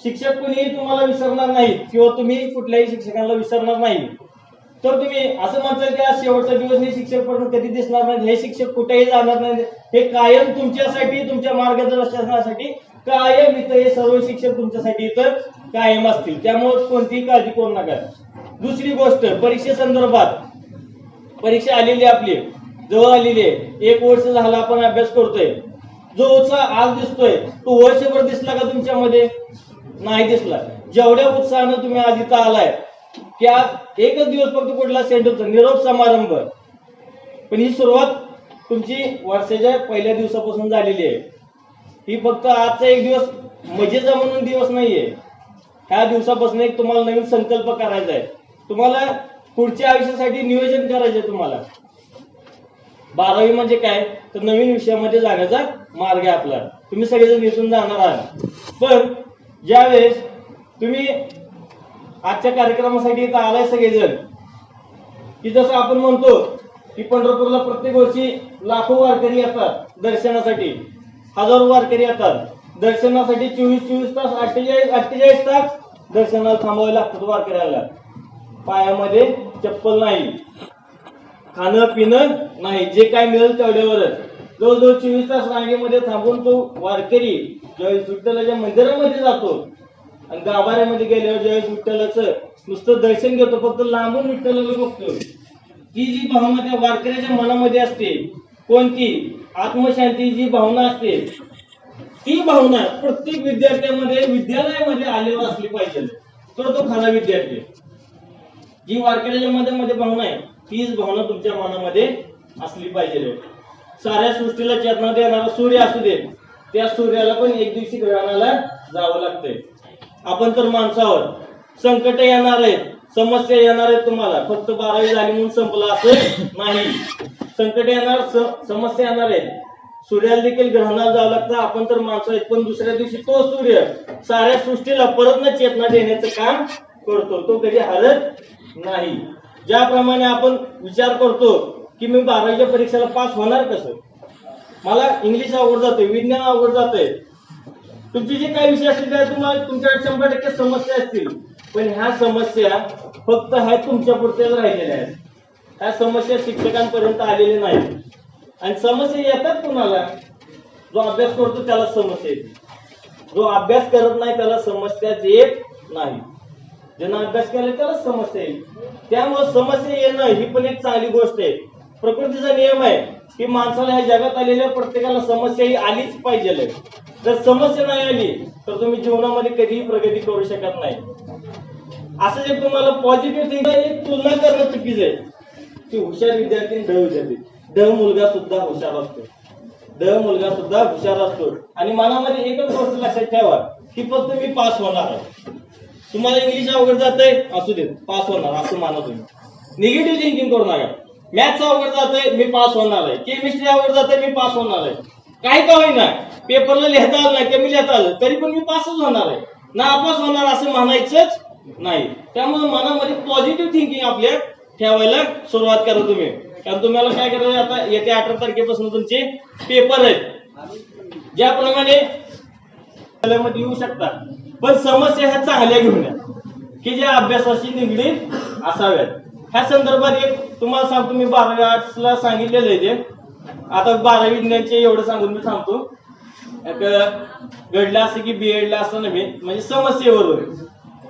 Speaker 6: शिक्षक कुणीही तुम्हाला विसरणार नाहीत किंवा तुम्ही कुठल्याही शिक्षकांना विसरणार नाही. तर तुम्ही असं म्हणताल की आज शेवटचा दिवस हे शिक्षक पण कधी दिसणार नाही, हे शिक्षक कुठेही जाणार नाही, हे कायम तुमच्यासाठी, तुमच्या मार्गदर्शनासाठी कायम इथं हे सर्व शिक्षक तुमच्यासाठी इथं कायम असतील. त्यामुळे कोणतीही काळजी करू नका. दुसरी गोष्ट, परीक्षेसंदर्भात, परीक्षा आलेली आपली जवळ आलेली आहे, 1 वर्ष झाला आपण अभ्यास करतोय. जो उत्साह आज दिसतोय तो वर्षभर दिसला का तुमच्यामध्ये? नाही दिसला. जेवढ्या उत्साहानं तुम्ही आज इथं आलाय की आज एकच दिवस फक्त कुठला सेंटरचा निरोप समारंभ, पण ही सुरुवात तुमची वर्षाच्या पहिल्या दिवसापासून झालेली आहे. ही फक्त आजचा एक दिवस मजेचा म्हणून दिवस नाहीये. ह्या दिवसापासून एक तुम्हाला नवीन संकल्प करायचा आहे. तुम्हाला पुढच्या आयुष्यासाठी नियोजन करायचंय. तुम्हाला 12वी म्हणजे काय तर नवीन विषयामध्ये जाण्याचा मार्ग आहे आपला. तुम्ही सगळेजण इथून जाणार आहात. पण ज्यावेळेस तुम्ही आजच्या कार्यक्रमासाठी इथं आलाय सगळेजण, की जसं आपण म्हणतो की पंढरपूरला प्रत्येक वर्षी लाखो वारकरी येतात दर्शनासाठी, हजारो वारकरी येतात. दर्शनासाठी 24 तास 48 तास दर्शनाला थांबावे लागतात वारकऱ्याला. पायामध्ये चप्पल नाही, खाणं पिणं नाही, जे काय मिळेल तेवढ्यावरच जवळजवळ 24 तास रांगेमध्ये थांबून तो वारकरी ज्यावेळेस विठ्ठलाच्या मंदिरामध्ये जातो आणि गाभाऱ्यामध्ये गेल्यावर ज्यावेळेस विठ्ठलाचं नुसतं दर्शन घेतो, फक्त लांबून विठ्ठलाला बघतो, ती जी भावना त्या वारकऱ्याच्या मनामध्ये असते, कोणती आत्मशांती जी भावना असते, ती भावना प्रत्येक विद्यार्थ्यामध्ये विद्यालयामध्ये आलेली असली पाहिजे. तर तो खरा विद्यार्थी. जी वारकऱ्याच्या मध्ये भावना आहे तीच भावना तुमच्या मनामध्ये असली पाहिजे. साऱ्या सृष्टीला चेतना देणारा सूर्य असू दे, त्या सूर्याला पण एक दिवशी ग्रहणाला जावं लागतंय. आपण तर माणसावर संकट येणार आहेत, समस्या येणार आहेत. तुम्हाला फक्त 12वी झाली म्हणून संपलं असं नाही. संकट येणार, समस्या येणार आहेत. सूर्याला देखील ग्रहणाला जावं लागतं. आपण तर माणसं आहेत, पण दुसऱ्या दिवशी तो सूर्य साऱ्या सृष्टीला परत न चेतना देण्याचं काम करतो. तो कधी हरत नाही. ज्याप्रमाणे आपण विचार करतो की मी 12वीच्या परीक्षेला पास होणार कसं, मला इंग्लिश अवघड जातोय, विज्ञान अवघड जातंय, तुमचे जे काही विषय असतील त्या तुम्हाला तुमच्याकडे 100% समस्या असतील, पण ह्या समस्या फक्त ह्या तुमच्या पुरत्याच राहिलेल्या आहेत. ह्या समस्या शिक्षकांपर्यंत आलेल्या नाहीत. आणि समस्या येतात कुणाला? जो अभ्यास करतो त्याला समस्या येते, जो अभ्यास करत नाही त्याला समस्याच येत नाही. ज्यांना अभ्यास केला त्याला समस्या येईल. त्यामुळे समस्या येणं ही पण एक चांगली गोष्ट आहे. प्रकृतीचा नियम आहे की माणसाला ह्या जगात आलेल्या प्रत्येकाला समस्या ही आलीच पाहिजे. जर समस्या नाही आली तर तुम्ही जीवनामध्ये कधीही प्रगती करू शकत नाही. असं जे तुम्हाला पॉझिटिव्ह थिंकिंग तुलना करणं चुकीचं आहे की हुशार विद्यार्थी ढ विद्यार्थी. ढ मुलगा सुद्धा हुशार असतो, ढ मुलगा सुद्धा हुशार असतो. आणि मनामध्ये एकच गोष्ट लक्षात ठेवा की फक्त मी पास होणार आहे. तुम्हाला इंग्लिश अवघड जातंय, असू दे, पास होणार असं माना तुम्ही. निगेटिव्ह थिंकिंग करू नका. मॅथ्स अवघड जातंय, मी पास होणार आहे. केमिस्ट्री अवघड जातंय, मी पास होणार आहे. काही का होईना, पेपरला लिहिता आलं नाही, कमी लिहिता आलं तरी पण मी पासच होणार आहे, नापास होणार असं म्हणायचंच नाही. त्यामुळे मनामध्ये पॉझिटिव्ह थिंकिंग आपल्या ठेवायला सुरुवात करा तुम्ही. कारण तुम्हाला काय करायचं, आता येत्या 18 तारखेपासून तुमचे पेपर आहेत. ज्याप्रमाणे मध्ये येऊ शकतात, पण समस्या ह्या चांगल्या घेऊन या की ज्या अभ्यासाशी निगडीत असाव्यात. ह्या संदर्भात एक तुम्हाला सांगतो, मी 12वी आर्ट्सला सांगितलेलं आहे ते. आता 12वी विज्ञानचे एवढं सांगून मी थांबतो. घडलं असं की बीएडला असं नव्हे, म्हणजे समस्येवरून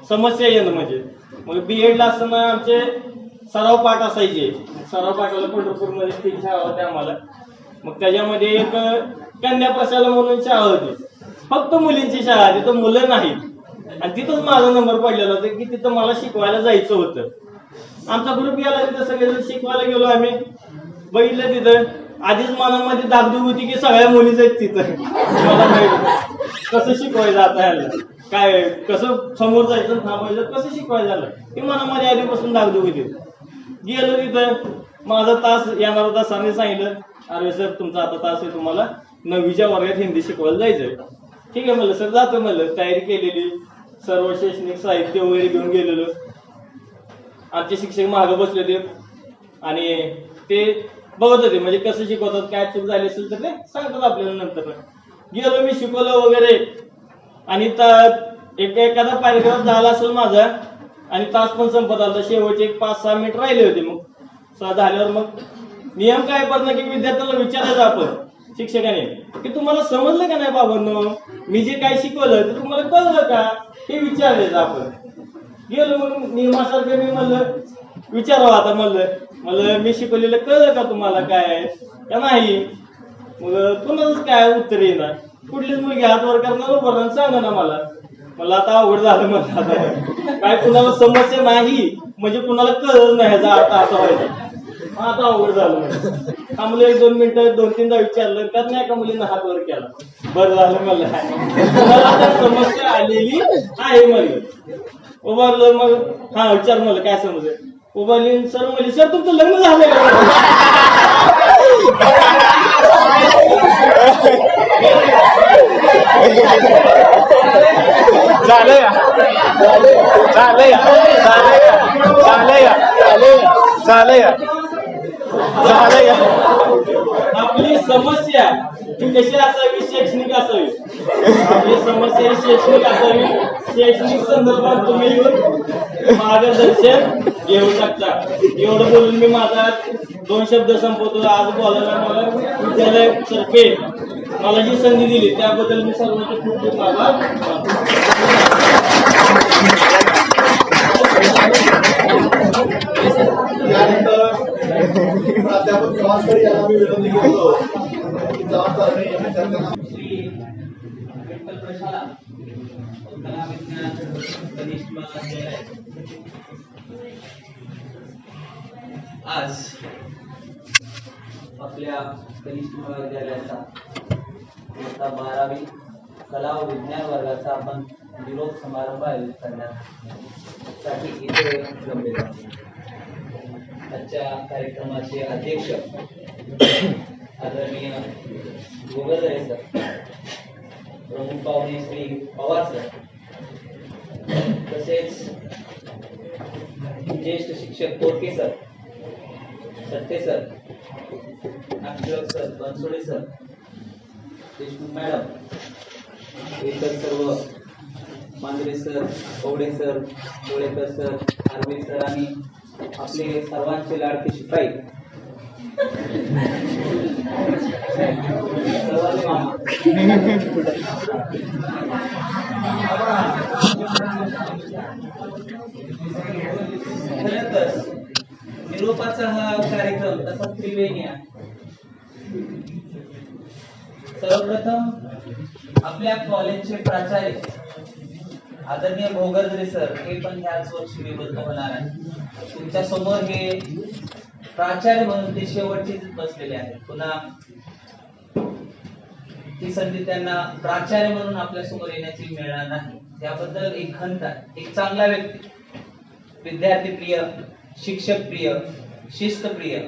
Speaker 6: समस्या येणं म्हणजे मग बीएडला असताना आमचे सराव पाठ असायचे. सराव पाठाला पंढरपूरमध्ये 3 शाळा होत्या आम्हाला. मग त्याच्यामध्ये एक कन्या प्रशाला म्हणून शाळा होती, फक्त मुलींची शाळा, तिथं मुलं नाहीत. आणि तिथंच माझा नंबर पडलेला होता की तिथं मला शिकवायला जायचं होतं. आमचा ग्रुप गेला तिथं, सगळेजण शिकवायला गेलो आम्ही. बघितलं तिथं आधीच मनामध्ये दागदूग होती की सगळ्या मुलीच आहेत तिथं. मला कसं शिकवायचं आता ह्याला, काय कसं समोर जायचं थांबायचं, कसं शिकवायचं झालं ते मनामध्ये आधीपासून दागदूग होती. गेलो तिथं, माझा तास येणार होता. सरांनी सांगितलं, अरे सर तुमचा आता तास आहे, तुम्हाला 9वीच्या वर्गात हिंदी शिकवायला जायचंय. ठीक आहे म्हणलं सर, जातो म्हणलं. तयारी केलेली, सर्व शैक्षणिक साहित्य वगैरे घेऊन गेलेलो. आमचे शिक्षक मागं बसले होते आणि ते बघत होते म्हणजे कसं शिकवतात, काय चूक झाली असेल तर ते सांगतात आपल्याला नंतर. गेलो मी, शिकवलं वगैरे. आणि एखादा पॅरेग्राफ झाला असेल माझा आणि तास पण संपत आला, शेवटचे 5-6 मिनिट राहिले होते. मग झाल्यावर मग नियम काय पडला की विद्यार्थ्याला विचारायचं आपण शिक्षकाने की तुम्हाला समजलं का नाही बाबांनो, मी जे काय शिकवलं ते तुम्हाला कळलं का, हे विचारायचं आपण. गेलो म्हणून नियमासारखं मी म्हणलं विचारावं आता, म्हणलं मी शिकवलेलं कळलं का तुम्हाला काय का नाही. मग कुणाच काय उत्तर येणार, कुठलीच मुलगी हात वर करणार बरं सांगा ना मला आता अवघड झालं. मला आता काय कुणाला समस्या नाही म्हणजे कुणाला कळलं नाही ह्याचा अर्थ असा व्हायचा. आता अवघड झालं. थांबलं 1-2 मिनिटं, 2-3दा विचारलं, त्यात नाही का मुलीनं हात वर केला. बरं झालं म्हणलं, कुणाला समस्या आलेली आहे म्हणलं. उभारलं मग, हा विचार म्हणलं काय समजलं. उभारली सर म्हणली, सर तुमचं लग्न झालंय का? आपली समस्या ही कशी असावी, शैक्षणिक असावी. आपली समस्या ही शैक्षणिक असावी. शैक्षणिक संदर्भात तुम्ही येऊन मार्गदर्शन घेऊ शकता. एवढं बोलून मी माझा 2 शब्द संपवतो. आज बोलायला मला विद्यालयातर्फे मला जी संधी दिली त्याबद्दल मी सर्वांचे खूप खूप आभार मानतो.
Speaker 1: त्यानंतर प्राध्यापक चव्हाणकर यांना मी विनंती करतो की जबाबदारीने या विद्यार्थ्यांना
Speaker 7: श्री विठ्ठल प्रशाला कला विज्ञान कनिष्ठ महाविद्यालय आज आपल्या कनिष्ठ महाविद्यालयाचा इयत्ता 12वी कला व विज्ञान वर्गाचा आपण निरोप समारंभ आयोजित करण्यासाठी इथे जमलेलो आहोत. आजच्या कार्यक्रमाचे अध्यक्ष आदरणीय गोगलदरे सर, प्रमुख पाहुणे श्री पवार सर, तसेच ज्येष्ठ शिक्षक Korke sir, Satte sir, Nagtilak sir, Bansode sir, Deshmukh madam, इतर सर्व Manjare sir, Kawade sir, Kolekar sir, Arve sir आणि आपले सर्वांचे लाडके शिपाई सर्वांचे मामा. खरं तर निरोपाचा हा कार्यक्रम तसा त्रिवेणी आहे. सर्वप्रथम आपल्या कॉलेजचे प्राचार्य आदरणीय भोगरदरे सर हे पण ह्याच वर्षी निवृत्त होणार आहे. तुमच्या समोर हे प्राचार्य म्हणून ते शेवटचे बसलेले आहेत. पुन्हा ही संधी त्यांना प्राचार्य म्हणून आपल्या समोर येण्याची मिळणार नाही. त्याबद्दल एक खंत आहे. एक चांगला व्यक्ती, विद्यार्थी प्रिय, शिक्षक प्रिय, शिस्त प्रिय,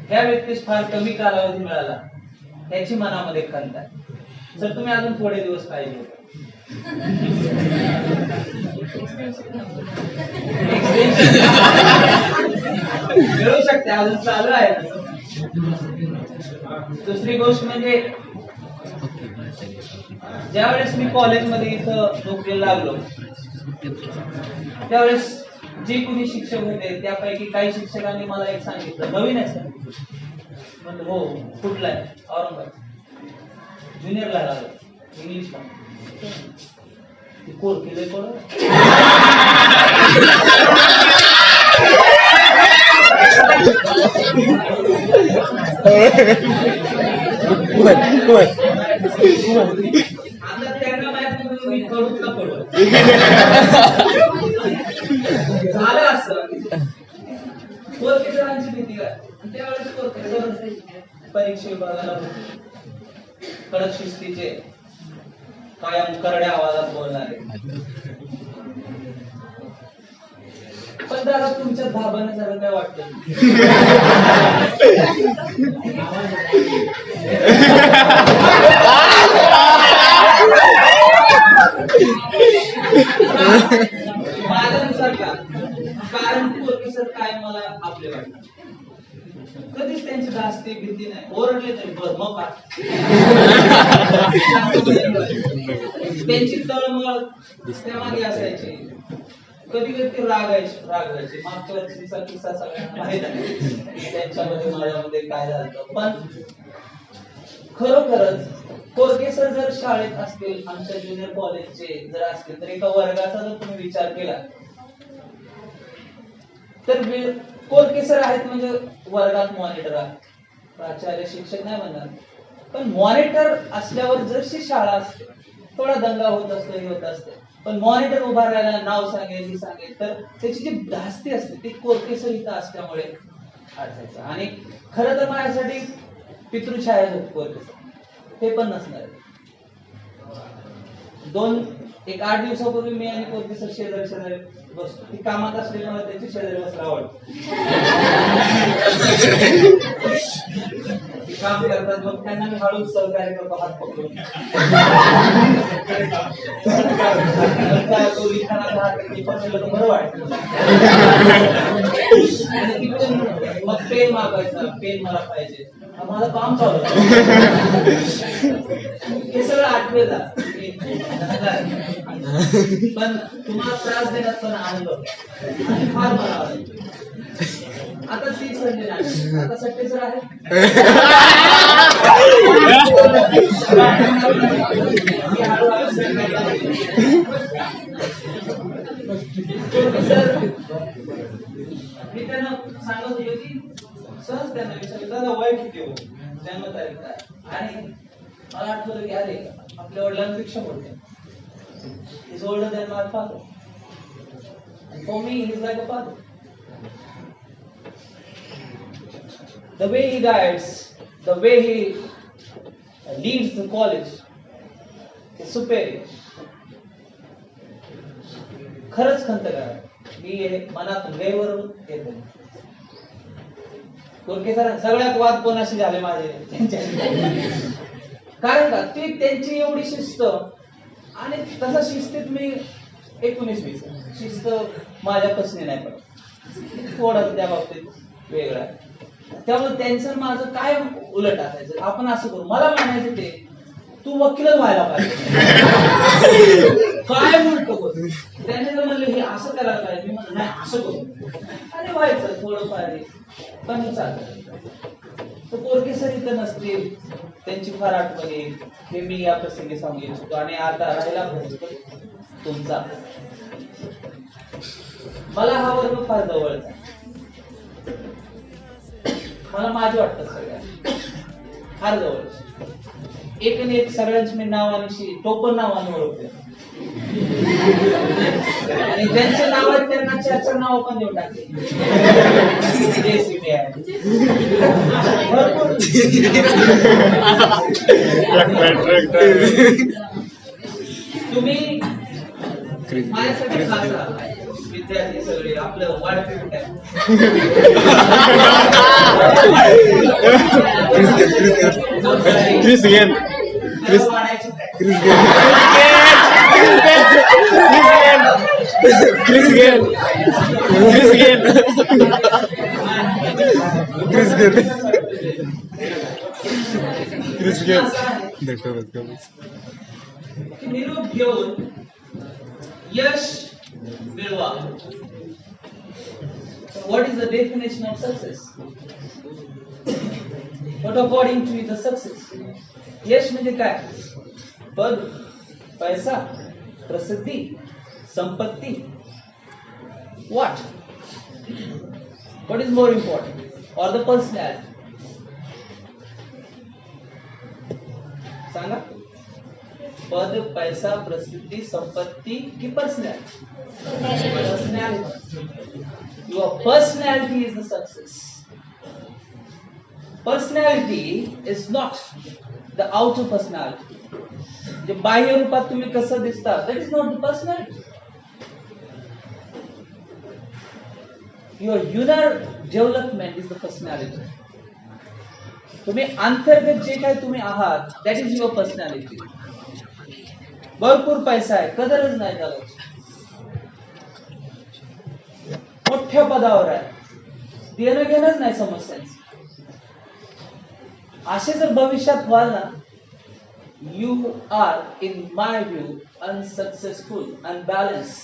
Speaker 7: ह्या व्यक्तीस फार कमी कालावधी मिळाला याची मनामध्ये खंत आहे. सर तुम्ही अजून थोडे दिवस पाहिजे होते. मिळू शकते, अजून चालू आहे. दुसरी गोष्ट म्हणजे ज्यावेळेस मी कॉलेजमध्ये इथं नोकरीला लागलो त्यावेळेस जे कोणी शिक्षक होते त्यापैकी काही शिक्षकांनी मला एक सांगितलं, नवीन आहे सर. म्हणलं हो, कुठला आहे? औरंगाबाद. ज्युनियरला लागलो इंग्लिशला. कोर केलंय कोण आता त्यांना माहित मी करू का पडू झालं असं कोरकेसरांची भीती काय. त्यावेळेस कोरकेसर परीक्षा विभागाला होते. कडक शिस्तीचे, कायम करड्या आवाजात बोलणारे. पण दादा तुमच्या धाबाने काय वाटतं? माझ्यानुसार का, कारण कोरके सर काय मला आपले वाटतात. कधीच त्यांची धास्ती भीती नाही. ओरडले तरी बस मग त्यांची तळमळ त्यामागे असायची. कधी कधी रागायचे. मागच्या वर्षीचा किस्सा सगळ्यांना माहित आहे त्यांच्यामध्ये माझ्यामध्ये काय झालं. पण खरोखरच कोरके सर जर शाळेत असतील, आमच्या ज्युनियर कॉलेजचे जर असतील, तर एका वर्गाचा जर तुम्ही विचार केला तर कोरके सर आहेत म्हणजे वर्गात मॉनिटर आहे. प्राचार्य शिक्षक नाही म्हणणार, पण मॉनिटर असल्यावर जशी शाळा असते थोडा दंगा होत असतो, हे होत असते. पण मॉनिटर उभा राहायला नाव सांगेल, हे सांगेल, तर त्याची जी धास्ती असते ती कोरके सर इथं असल्यामुळे असायचं. आणि खरं तर माझ्यासाठी पितृछाया होती कोरके सर, ते पण नसणार. एक 8 दिवसापूर्वी मी आणि कोरके सर शेजारी बसतो. ती कामात असलेल्यामुळे त्यांची शेजारी बसला आवडतं. काम करतात मग त्यांना मी हळूच सहकार्य करतो, हात पकडून. तो लिखाणाचा हात बरं वाटतं. मग पेन मागायचा, पेन मला पाहिजे. माझं काम चालू आहे. हे सगळं आठवेल पण तुम्हाला त्रास देण्यात पण आनंद होतो आणि फार मला आवडतं. आता तीच संधी नाही, आता सट्टे सर आहे. मी त्यांना सांगत होतो की सहज त्यांना विचारलं दादा वय किती हो, जन्मतारीख काय, आणि मला आठवलं की अरे आपल्या वडिलांपेक्षा मोठे. He's older than my father. And for me, he's like a father. The way he guides, the way he leads the college is superior. खरंच खंत करा, मी हे मनात वेळवर येतो. कोरके सर सगळ्यात वाद कोणाशी झाले माझे कारण का ती त्यांची एवढी शिस्त, आणि तसा शिस्तीत मी 19-20 शिस्त माझ्या पसने नाही पडत, थोडं त्या बाबतीत वेगळं आहे. त्यामुळे त्यांचं माझं काय उलट असायचं, आपण असं करू, मला म्हणायचं ते तू वकीलच व्हायला पाहिजे. काय म्हणतो त्याने जर म्हणलं हे असं करायला पाहिजे, मी म्हणलं नाही असं करू, आणि व्हायचं थोडंफार पण चालतं. तर कोरके सर इथं नसतील, त्यांची फार आठवण येईल हे मी या प्रसंगी सांगू इच्छितो. आणि आता राहिला प्रश्न तुमचा, मला हा वर्ग फार जवळचा, मला माझे वाटतं सगळ्या फार जवळ. एक आणि एक सगळ्यांची मी नावानिशी टोपण नावाने ओळखते, आणि ज्यांचे नाव आहेत त्यांना 4 नाव पण देऊन टाकते. तुम्ही माझ्यासाठी खास आहात. विद्यार्थी सगळे आपलं वाढपीठ आहे.
Speaker 8: Chris again. Chris.
Speaker 7: वाढायची
Speaker 8: Chris again. Chris again. Chris again. Chris again. Chris again.
Speaker 7: निरोप घेऊन यश मिळवा. What is the definition of success? What according to you the success? यश म्हणजे काय? पद, पैसा, प्रसिद्धी, संपत्ती. What? What is more important? Or the personality? सांगा. पद, पैसा, प्रसिद्धी, संपत्ती की personality? Personality. Your personality is the success. Personality is not the outer personality. जे बाह्य रूपात तुम्ही कसं दिसता, that is not the personality. Your inner development is the personality. तुम्ही अंतर्गत जे काही तुम्ही आहात, that is your personality. भरपूर पैसा आहे, कदरच नाही त्याला. मोठ्या पदावर आहे, देणं घेणंच नाही समस्यांचं. असे जर भविष्यात व्हाल ना, you are in my view unsuccessful, unbalance.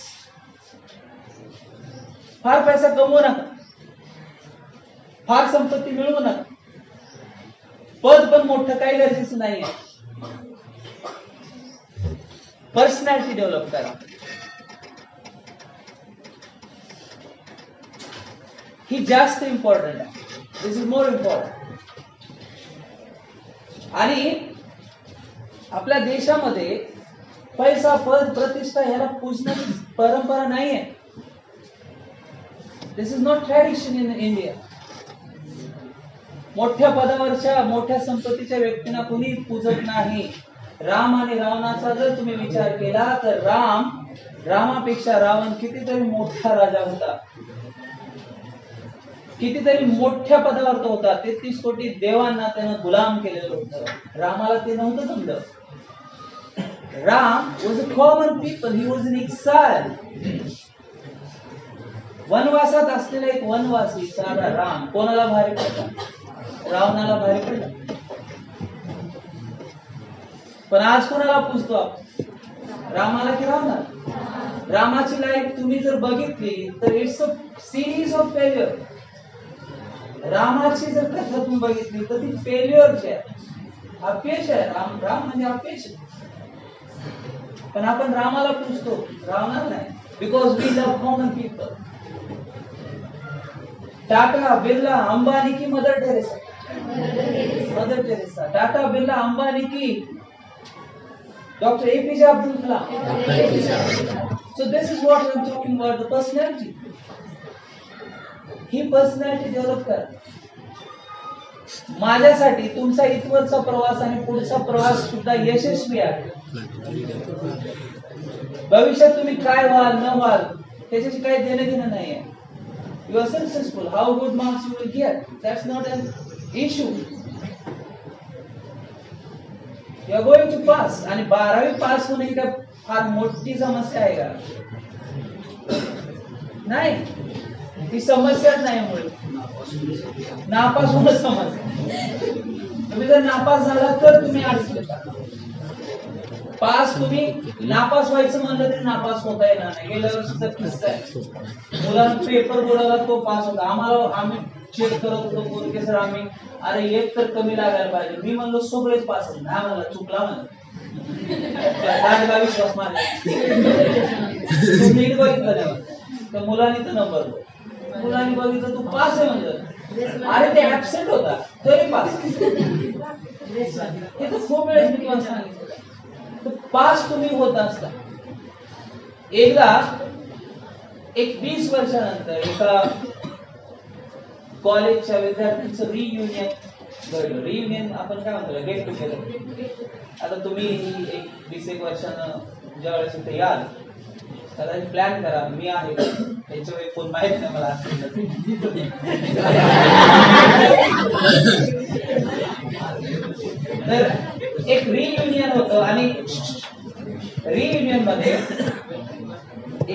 Speaker 7: फार पैसा कमवू नका, फार संपत्ती मिळवू नका, पद पण मोठं काही गरजेचं नाहीये. पर्सनॅलिटी डेव्हलप करा. ही जास्त इम्पॉर्टंट आहे. दिस इज मोर इम्पॉर्टंट. आणि आपल्या देशामध्ये पैसा, पद, प्रतिष्ठा ह्याला पूजण्याची परंपरा नाहीये. This is not tradition in India. मोठ्या पदावरच्या, मोठ्या संपत्तीच्या व्यक्तींना कुणी पूजत नाही. राम आणि रावणाचा जर तुम्ही विचार केला तर रामापेक्षा रावण कितीतरी मोठा राजा होता, कितीतरी मोठ्या पदावर तो होता. 33 कोटी देवांना त्यानं गुलाम केलेलं होतं. रामाला ते नव्हतं जमलं. Ram was a common people, he was in exile. वनवासात असलेला एक वनवासी साधा राम कोणाला भारी पडला? रावणाला भारी पडलं. पण आज कोणाला पूजतो आपण, रामाला की रावणाला? रामाची लाईफ तुम्ही जर बघितली तर it's a series of failure. रामाची जर कथा तुम्ही बघितली तर ती फेल्युअरची आहे, अपयश आहे. राम म्हणजे अपयश. पण आपण रामाला पूजतो, रावणाला नाही. Because we love common people. Tata, Birla, Ambani की Mother Teresa? Mother Teresa. Tata, Birla, Ambani की doctor APJ Abdul Kalam? So this is what I'm talking about, the personality. He personality develop करा. माझ्यासाठी तुमचा इथवरचा प्रवास आणि पुढचा प्रवास सुद्धा यशस्वी आहे. भविष्यात तुम्ही काय व्हाल न व्हाल त्याच्याशी काही देणं घेणं नाहीये. You are successful. How good marks you will get, that's not an issue. You are going to pass. आणि 12वी पास होणे ही काय फार मोठी समस्या आहे का? नाही, ती समस्याच नाही. मुळे नापास होणं समस्या. तुम्ही जर नापास झाला तर तुम्ही अडचणीत आहात. पास तुम्ही नापास व्हायचं म्हणलं तरी नापास होता येणार नाही. गेल्या वर्षीचा किस्सा आहे. मुलांना पेपर बुडाला तो पास होता. आम्ही चेक करत होतो कोणते सर, आम्ही अरे एक तर कमी लागायला पाहिजे. मी म्हणलो सगळेच पास होईल. नाही म्हणला, चुकला म्हणला, विश्वास मारला. नीट बघितलं नाही तर मुलांनी तर नंबर, मुलांनी बघितलं तू पास आहे म्हणलं, अरे ते ऍबसेंट होता तरी पास. हे तर खूप वेळेस मी तुम्हाला सांगितलं. पास तुम्ही होत असता. एकदा एक 20 वर्षानंतर एका कॉलेजच्या विद्यार्थ्यांचं रियुनियन घडलं. रियुनियन आपण काय म्हणतो, गेट टुगेदर. आता तुम्ही एक 20 वर्षानं ज्या वेळेस इथे याल कदाचित प्लॅन करा, मी आहे याच्या वेळी कोण माहित नाही मला. तर एक रियुनियन होतं आणि रियुनियन मध्ये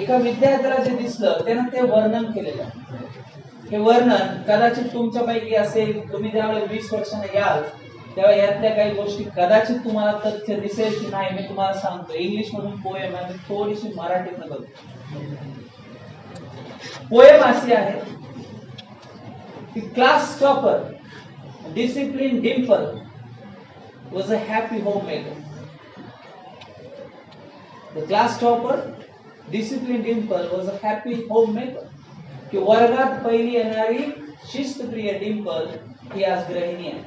Speaker 7: एका विद्यार्थ्याला जे दिसलं त्यानं ते वर्णन केलेलं. हे वर्णन कदाचित तुमच्यापैकी असेल. तुम्ही ज्यावेळेस 20 वर्षांना याल तेव्हा यातल्या काही गोष्टी कदाचित तुम्हाला तथ्य दिसेल की नाही. मी तुम्हाला सांगतो, इंग्लिश मधून पोएम आहे, थोडीशी मराठीतनं बघतो. पोएम अशी आहे की class topper discipline Dimple was a happy homemaker. The class topper, disciplined Dimple, was a happy homemaker. कि वर्गात पहिली येणारी शिस्तप्रिय डिम्पल ही आज गृहिणी आहे.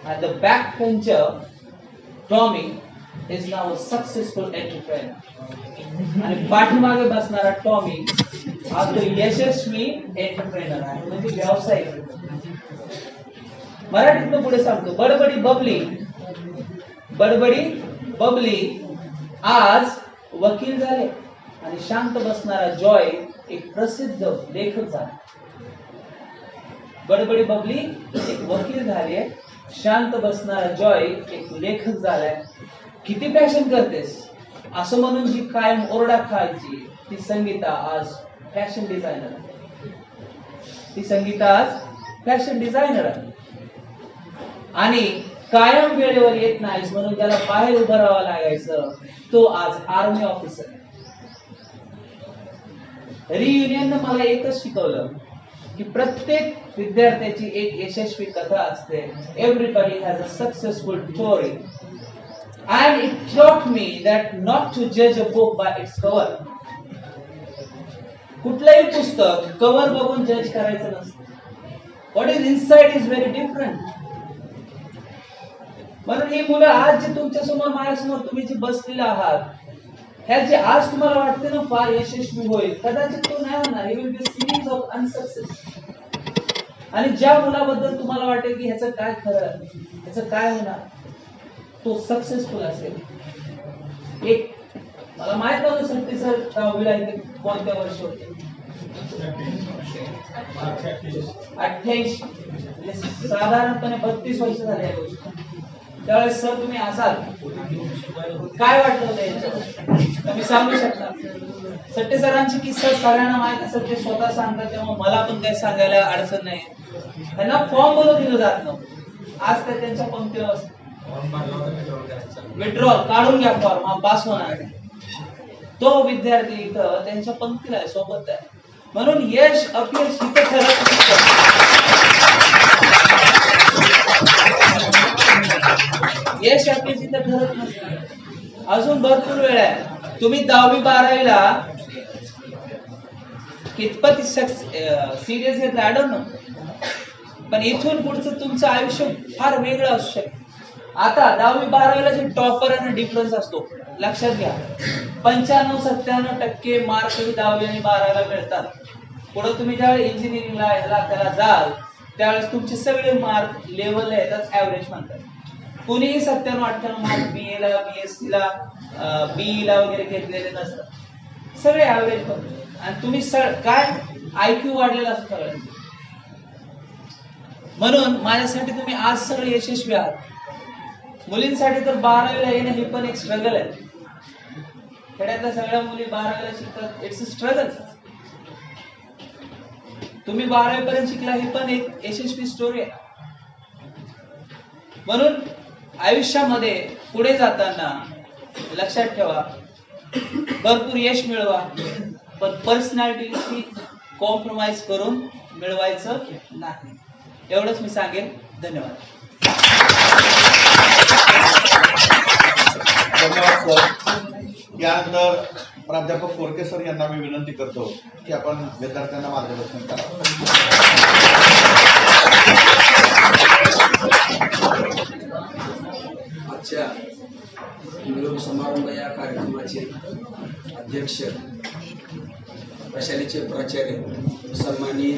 Speaker 7: And the backbencher Tommy is now a successful entrepreneur. आणि पाठीमागे बसणारा टॉमी आज तो यशस्वी एंटरप्रेनर आहे, म्हणजे व्यावसायिक. मराठीतनं पुढे सांगतो. बडबडी बबली आज वकील झाले आणि शांत बसणारा जॉय एक प्रसिद्ध लेखक झाला. बडबडी बबली एक वकील झाले, शांत बसणारा जॉय एक लेखक झालाय. किती पॅशन करतेस असं म्हणून जी कायम ओरडा खायची ती संगीता आज फॅशन डिझायनर आहे. ती संगीता आज फॅशन डिझायनर आहे. आणि कायम वेळेवर येत नाहीस म्हणून त्याला बाहेर उभं राहावं लागायचं, तो आज आर्मी ऑफिसर. रियुनियननं मला एकच शिकवलं की प्रत्येक विद्यार्थ्याची एक यशस्वी कथा असते. Everybody has a successful story and it taught me that not to जज a book by its cover. कुठलंही पुस्तक कव्हर बघून जज करायचं नसतं. What is inside is very different. म्हणून ही मुलं आज जे तुमच्या समोर माझ्यासमोर तुम्ही जे बसलेले आहात, ह्याचे आज तुम्हाला वाटते ना फार यशस्वी होईल, कदाचित तो नाही होणार. He will be series of unsuccess. आणि ज्या मुलाबद्दल तुम्हाला वाटेल की ह्याचं काय खरं, ह्याचं काय होणार, तो सक्सेसफुल असेल. एक मला माहित नव्हतं सर सर दहावीला इथे कोणत्या वर्षी होते, 88, म्हणजे साधारणपणे 32 वर्ष झाले या गोष्टी. त्यावेळेस सर तुम्ही असाल, काय वाटलं होतं यांच्यावर तुम्ही सांगू शकता? सट्टे सरांची किस्सा सगळ्यांना माहित असेल, ते स्वतः सांगतात, तेव्हा मला पण काही सांगायला अडचण नाही. त्यांना फॉर्म भरून दिलं जात नव्हतं, आज तर त्यांच्या पंक्तीवर विड्रॉल काढून घ्या फॉर्म, हा पास होणार. तो विद्यार्थी इथं त्यांच्या पंक्तीला आहे, सोबत आहे. म्हणून यश अपयश इथं ठरत यश अपयश इथं ठरत नसतं. अजून भरपूर वेळ आहे. तुम्ही 10वी 12वीला कितपत सिरियस घेतलं आय डोंट नो, पण इथून पुढचं तुमचं आयुष्य फार वेगळं असू शकतं. आता 10वी 12वीला जे टॉपर आणि डिफरन्स असतो लक्षात घ्या. 95-97% मार्क 10वी आणि 12वीला मिळतात. पुढे तुम्ही ज्यावेळेस इंजिनिअरिंगला ह्याला त्याला जाल त्यावेळेस तुमचे सगळे मार्क लेवलला येतात, ऍव्हरेज म्हणतात. कुणीही 97-98 मार्क BA ला BSc ला BE ला वगैरे घेतलेले नसतात, सगळे ऍव्हरेज म्हणतात. आणि तुम्ही काय IQ वाढलेला असतो सगळ्यांचा. म्हणून माझ्यासाठी तुम्ही आज सगळे यशस्वी आहात. मुलींसाठी तर 12वीला येणं हे पण एक स्ट्रगल आहे. खेड्यातल्या सगळ्या मुली 12वीला शिकतात, इट्स अ स्ट्रगल. तुम्ही 12वी पर्यंत शिकला, ही पण एक यशस्वी स्टोरी आहे. म्हणून आयुष्यामध्ये पुढे जाताना लक्षात ठेवा, भरपूर यश मिळवा, पण पर्सनॅलिटीशी कॉम्प्रोमाइज करून मिळवायचं नाही. एवढंच मी सांगेन. धन्यवाद.
Speaker 1: धन्यवाद सर. यानंतर प्राध्यापक कोरके सर यांना मी विनंती करतो की आपण विद्यार्थ्यांना मार्गदर्शन करावं.
Speaker 9: आजच्या निरोप समारंभ या कार्यक्रमाचे अध्यक्ष, प्रशालेचे प्राचार्य सन्माननीय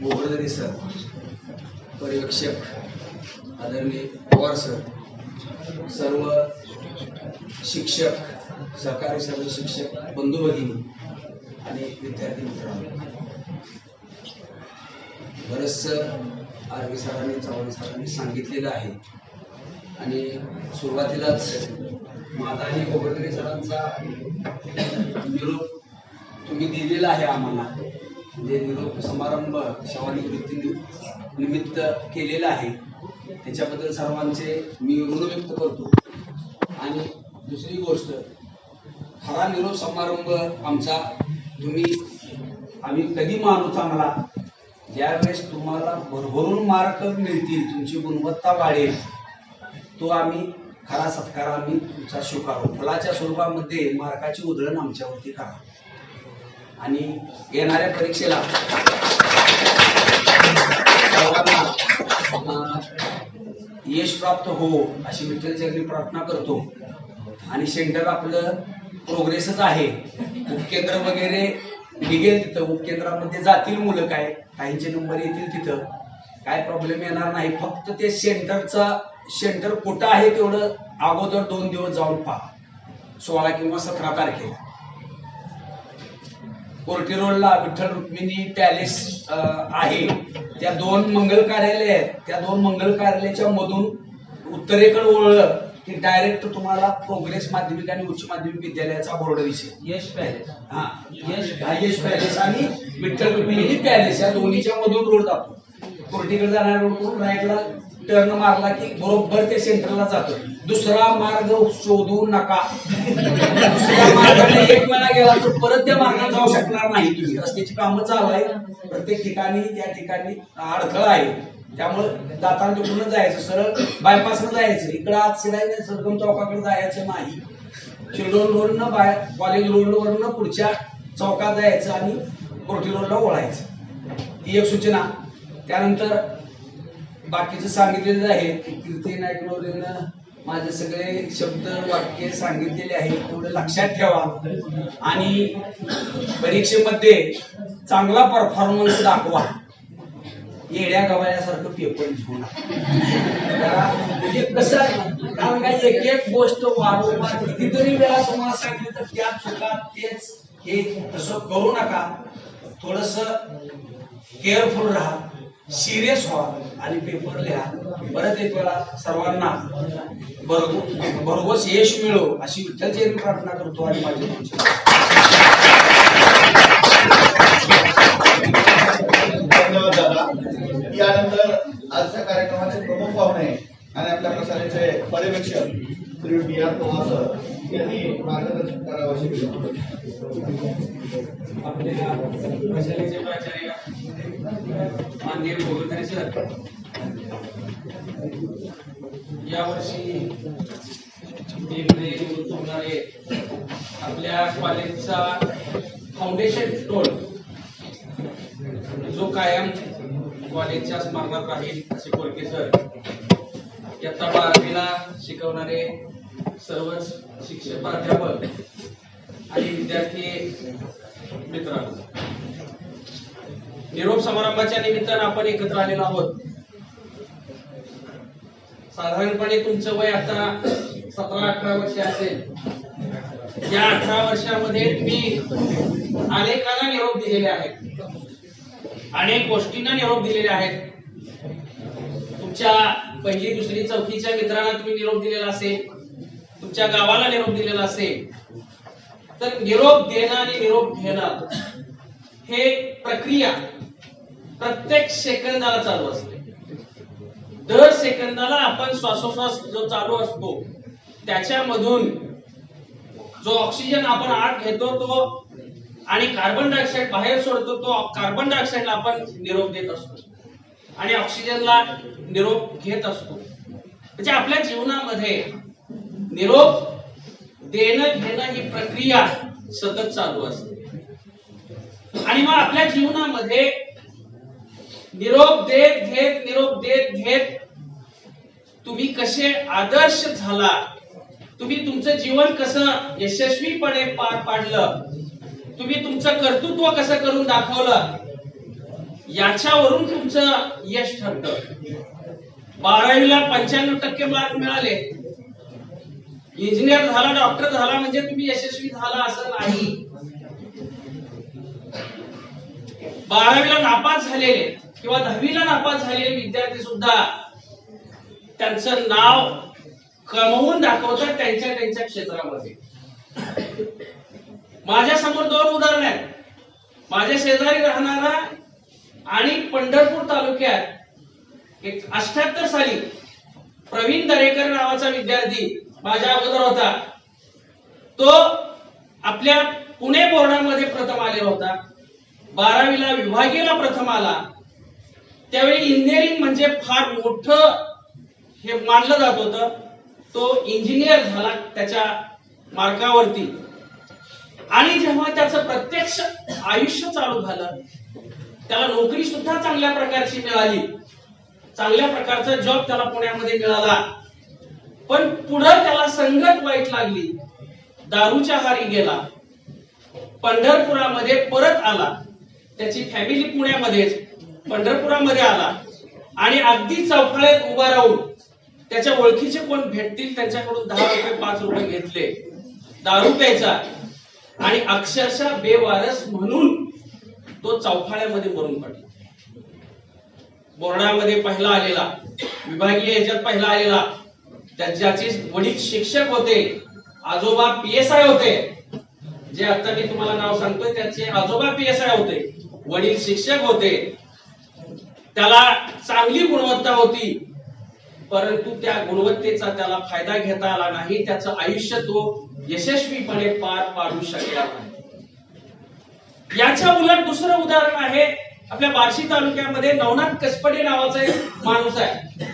Speaker 9: गोवर्धने सर, पर्यवेक्षक आदरणीय पवार सर, सर्व शिक्षक, सहकारी सर्व शिक्षक बंधू भगिनी आणि विद्यार्थी मित्रांनो, बरंचसं आरवी सरांनी चव्हाण सरांनी सांगितलेलं आहे. आणि सुरुवातीलाच माझा आणि गोवर्धने सरांचा निरोप तुम्ही दिलेला आहे आम्हाला, म्हणजे निरोप समारंभ सेवानिवृत्ती निमित्त केलेला आहे, त्याच्याबद्दल सर्वांचे मी ऋण व्यक्त करतो. आणि दुसरी गोष्ट, खरा निरोप समारंभ आमचा आम्ही कधी मानू चांगला, ज्यावेळेस तुम्हाला भरभरून मार्क मिळतील, तुमची गुणवत्ता वाढेल, तो आम्ही खरा सत्कार आम्ही तुमचा स्वीकारू. फुलाच्या स्वरूपामध्ये मार्काची उधळण आमच्यावरती करा. आणि येणाऱ्या परीक्षेला यश प्राप्त हो अशी विठ्ठलचरणी प्रार्थना करतो. आणि सेंटर आपलं प्रोग्रेसच आहे. उपकेंद्र वगैरे निघेल तिथं, उपकेंद्रामध्ये जातील मुलं, काय काहींचे नंबर येतील तिथं, काय प्रॉब्लेम येणार नाही. फक्त ते सेंटर कुठं आहे तेवढं अगोदर 2 दिवस जाऊन पहा. 16 किंवा 17 तारखेला कोर्टी रोडला विठ्ठल रुक्मिणी पॅलेस आहे. त्या 2 मंगल कार्यालय आहेत. त्या 2 मंगल कार्यालयाच्या मधून उत्तरेकडे वळलं की डायरेक्ट तुम्हाला प्रोग्रेस माध्यमिक आणि उच्च माध्यमिक विद्यालयाचा बोर्ड दिसेल.
Speaker 7: यश पॅलेस,
Speaker 9: यश पॅलेस आणि विठ्ठल रुक्मिणी पॅलेस या दोन्हीच्या मधून रोड जातो. कोर्टीकडे जाणाऱ्या रोडवरून राईटला टर्न मारला की बरोबर त्या सेंटरला जातो. दुसरा मार्ग शोधू नका. दुसऱ्या मार्गाने एक वेळा गेला तर परत त्या मार्गाने जाऊ शकणार नाही तुम्ही. रस्त्याची कामं चालू आहे, प्रत्येक ठिकाणी त्या ठिकाणी अडथळा आहे. त्यामुळे जाताना तिकडून जायचं, सरळ बायपासनं जायचं, इकडं आत शिरायचं, सरगम चौकाकडे जायचं नाही. चिल्ड्रन रोडनं कॉलेज रोडवरनं पुढच्या चौकात जायचं आणि कोर्टी रोडला ओळायचं. ही एक सूचना. त्यानंतर बाकीचं सांगितलेलं आहे. कीर्ती नाईकनवरेनं माझे सगळे शब्द वाक्य सांगितलेले आहेत, तेवढं लक्षात ठेवा. आणि परीक्षेमध्ये चांगला परफॉर्मन्स दाखवा. येड्या गवायासारखं पेपर घेऊ नका. म्हणजे कसं आहे, कारण काय एक गोष्ट वारंवार कितीतरी वेळा तुम्हाला सांगितलं तर त्या चुका तेच हे तसं करू नका. थोडस केअरफुल राहा. सिरियस व्हा आणि पेपर लिहा. परत एक वेळा सर्वांना भरघोस यश मिळो अशी विठ्ठलची प्रार्थना करतो आणि माझे
Speaker 1: धन्यवाद दादा. यानंतर आजच्या कार्यक्रमाचे प्रमुख पाहुणे आणि आपल्या प्रसाराचे पर्यवेक्षक श्री DR पवार सर यांनी मार्गदर्शन करावं अशी विनंती.
Speaker 9: आपल्या प्रशालेचे प्राचार्य माननीय गोविंदरे सर यावर्षी होणारे आपल्या कॉलेजचा फाउंडेशन स्टोन जो कायम कॉलेजच्या स्मरणात राहील असे कोळके सर, इयत्ता 12वीला शिकवणारे सर्वच शिक्षक प्राध्यापक आणि विद्यार्थी मित्रांनो, निरोप समारंभाच्या निमित्तानं आपण एकत्र आलेलो आहोत. साधारणपणे तुमचं वय आता 17-18 वर्ष असेल. या 18 वर्षामध्ये तुम्ही अनेकांना निरोप दिलेले आहेत, अनेक गोष्टींना निरोप दिलेले आहेत. तुमच्या पहिली दुसरी चौथीच्या मित्रांना तुम्ही निरोप दिलेला असेल, तुमच्या गावाला निरोप दिलेला असेल. तर निरोप देणं आणि निरोप घेणं हे प्रक्रिया प्रत्येक सेकंदाला चालू असते. दर सेकंदाला आपण श्वासोश्वास जो चालू असतो त्याच्यामधून जो ऑक्सिजन आपण आत घेतो तो आणि कार्बन डायऑक्साईड बाहेर सोडतो, तो कार्बन डायऑक्साईडला आपण निरोप देत असतो आणि ऑक्सिजनला निरोप घेत असतो. म्हणजे आपल्या जीवनामध्ये निरोप देणं घेणं ही प्रक्रिया सतत चालू असते. आणि मग आपल्या जीवनामध्ये निरोप देत घेत निरोप देत घेत तुम्ही कसे आदर्श झाला, तुम्ही तुमचं जीवन कसं यशस्वीपणे पार पाडलं, तुम्ही तुमचं कर्तृत्व कसं करून दाखवलं, याच्यावरून तुमचं यश ठरतं. 12वीला 95% मार्क मिळाले, इंजिनियर झाला, डॉक्टर झाला म्हणजे तुम्ही यशस्वी झाला असं नाही. 12वीला नापास झालेले किंवा 10वीला नापास झालेले विद्यार्थी सुद्धा त्यांचं नाव कमवून दाखवतात त्यांच्या क्षेत्रामध्ये. माझ्या समोर 2 उदाहरण आहेत. माझ्या शेजारी राहणारा आणि पंढरपूर तालुक्यात 78 साली प्रवीण दरेकर नावाचा विद्यार्थी माझ्या अगोदर होता. तो आपल्या पुणे बोर्डामध्ये प्रथम आलेला होता. 12वीला विभागीयला प्रथम आला. त्यावेळी इंजिनिअरिंग म्हणजे फार मोठं हे मानलं जात होतं. तो इंजिनियर झाला त्याच्या मार्कावरती. आणि जेव्हा त्याचं प्रत्यक्ष आयुष्य चालू झालं, त्याला नोकरी सुद्धा चांगल्या प्रकारची मिळाली, चांगल्या प्रकारचा जॉब त्याला पुण्यामध्ये मिळाला. पण पुढे त्याला संगत वाईट लागली, दारूच्या आहारी गेला, पंढरपुरामध्ये परत आला. त्याची फॅमिली पुण्यामध्येच पंढरपुरामध्ये आला आणि अगदी चौफाळ्यात उभा राहून त्याच्या ओळखीचे कोण भेटतील त्यांच्याकडून 10 रुपये 5 रुपये घेतले, दारू प्यायचा आणि अक्षरशः बेवारस म्हणून तो चौफाळ्यामध्ये मरून पडला. बोर्डामध्ये पहिला आलेला, विभागीय ह्याच्यात पहिला आलेला, ज्याचे वडील शिक्षक होते, आजोबा PSI होते. जे आता मी तुम्हाला नाव सांगतोय त्याचे आजोबा PSI होते, वडील शिक्षक होते. त्याला चांगली गुणवत्ता होती, परंतु त्या गुणवत्तेचा त्याला फायदा घेता आला नाही. त्याचं आयुष्य तो यशस्वीपणे पार पाडू शकला नाही. याच्या उलट दुसरं उदाहरण आहे. आपल्या बार्शी तालुक्यामध्ये नवनाथ कसपडे नावाचा एक माणूस आहे,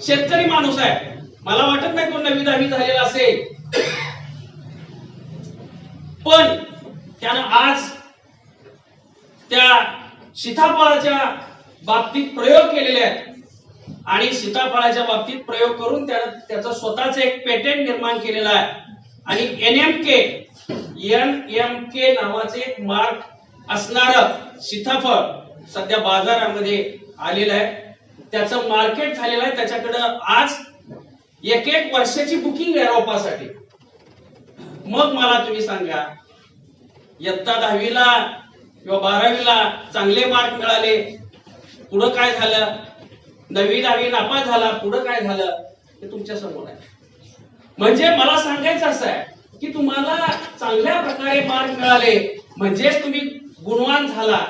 Speaker 9: शेतकरी माणूस आहे. मला वाटत नाही तो 9वी 10वी झालेला असेल, पण त्यानं आज त्या सीताफळाच्या बाबतीत प्रयोग केलेले आहेत आणि सीताफळाच्या बाबतीत प्रयोग करून त्यानं त्याचं स्वतःच एक पेटेंट निर्माण केलेलं आहे. आणि NMK नावाचे एक मार्क असणारं सीताफळ सध्या बाजारामध्ये आलेलं आहे. त्याचं मार्केट झालेलं आहे. त्याच्याकडं आज 1 वर्षाची बुकिंग आहे रोपासाठी. मग मला तुम्ही सांगा, इयत्ता 10वीला किंवा 12वीला चांगले मार्क मिळाले, पुढं काय झालं, 9वी नापास झाला, पुढं काय झालं हे तुमच्या समोर आहे. म्हणजे मला सांगायचं असं आहे की तुम्हाला चांगल्या प्रकारे मार्क मिळाले म्हणजेच तुम्ही गुणवान झाला.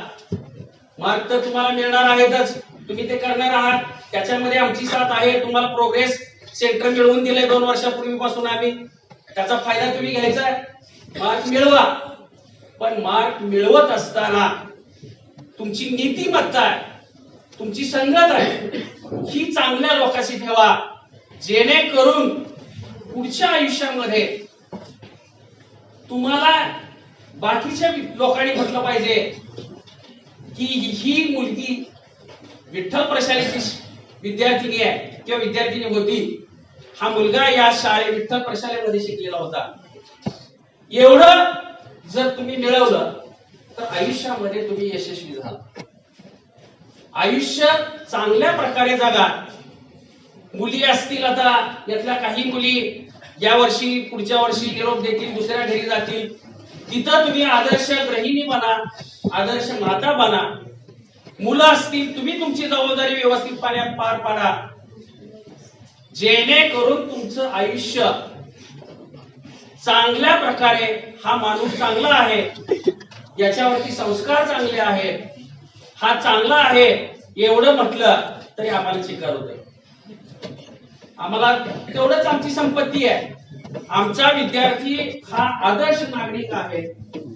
Speaker 9: मार्क तर तुम्हाला मिळणार आहेतच, तुम्ही ते करणार आहात, त्याच्यामध्ये आमची साथ आहे. तुम्हाला प्रोग्रेस सेंटर मिळवून दिले 2 वर्षापूर्वीपासून आम्ही, त्याचा फायदा तुम्ही घ्यायचा. मार्क मिळवा, पण मार्क मिळवत असताना तुमची नीतिमत्ता आहे, तुमची संगत आहे ही चांगल्या लोकांशी ठेवा, जेणेकरून पुढच्या आयुष्यामध्ये तुम्हाला बाकीच्या लोकांनी म्हटलं पाहिजे की ही मुलगी विठ्ठल प्रशालेची विद्यार्थिनी आहे किंवा विद्यार्थिनी होती, हा मुलगा या विठ्ठल प्रशालेमध्ये शिकलेला होता. एवढं जर तुम्ही मिळवलं तर आयुष्यामध्ये तुम्ही यशस्वी झाला. आयुष्य चांगल्या प्रकारे जगा. मुली असतील, आता यातल्या काही मुली या वर्षी पुढच्या वर्षी निरोप देतील, दुसऱ्या घरी जातील, तिथं तुम्ही आदर्श गृहिणी बना, आदर्श माता बना. मुलं असतील, तुम्ही तुमची जबाबदारी व्यवस्थितपणे पार पाडा, जेणेकरून तुमचं आयुष्य चांगल्या प्रकारे, हा माणूस चांगला आहे, याच्यावरती संस्कार चांगले आहेत, हा चांगला आहे एवढं म्हटलं तरी आम्हाला स्वीकार होतंय. आम्हाला तेवढंच आमची संपत्ती आहे. आमचा विद्यार्थी हा आदर्श नागरिक आहे,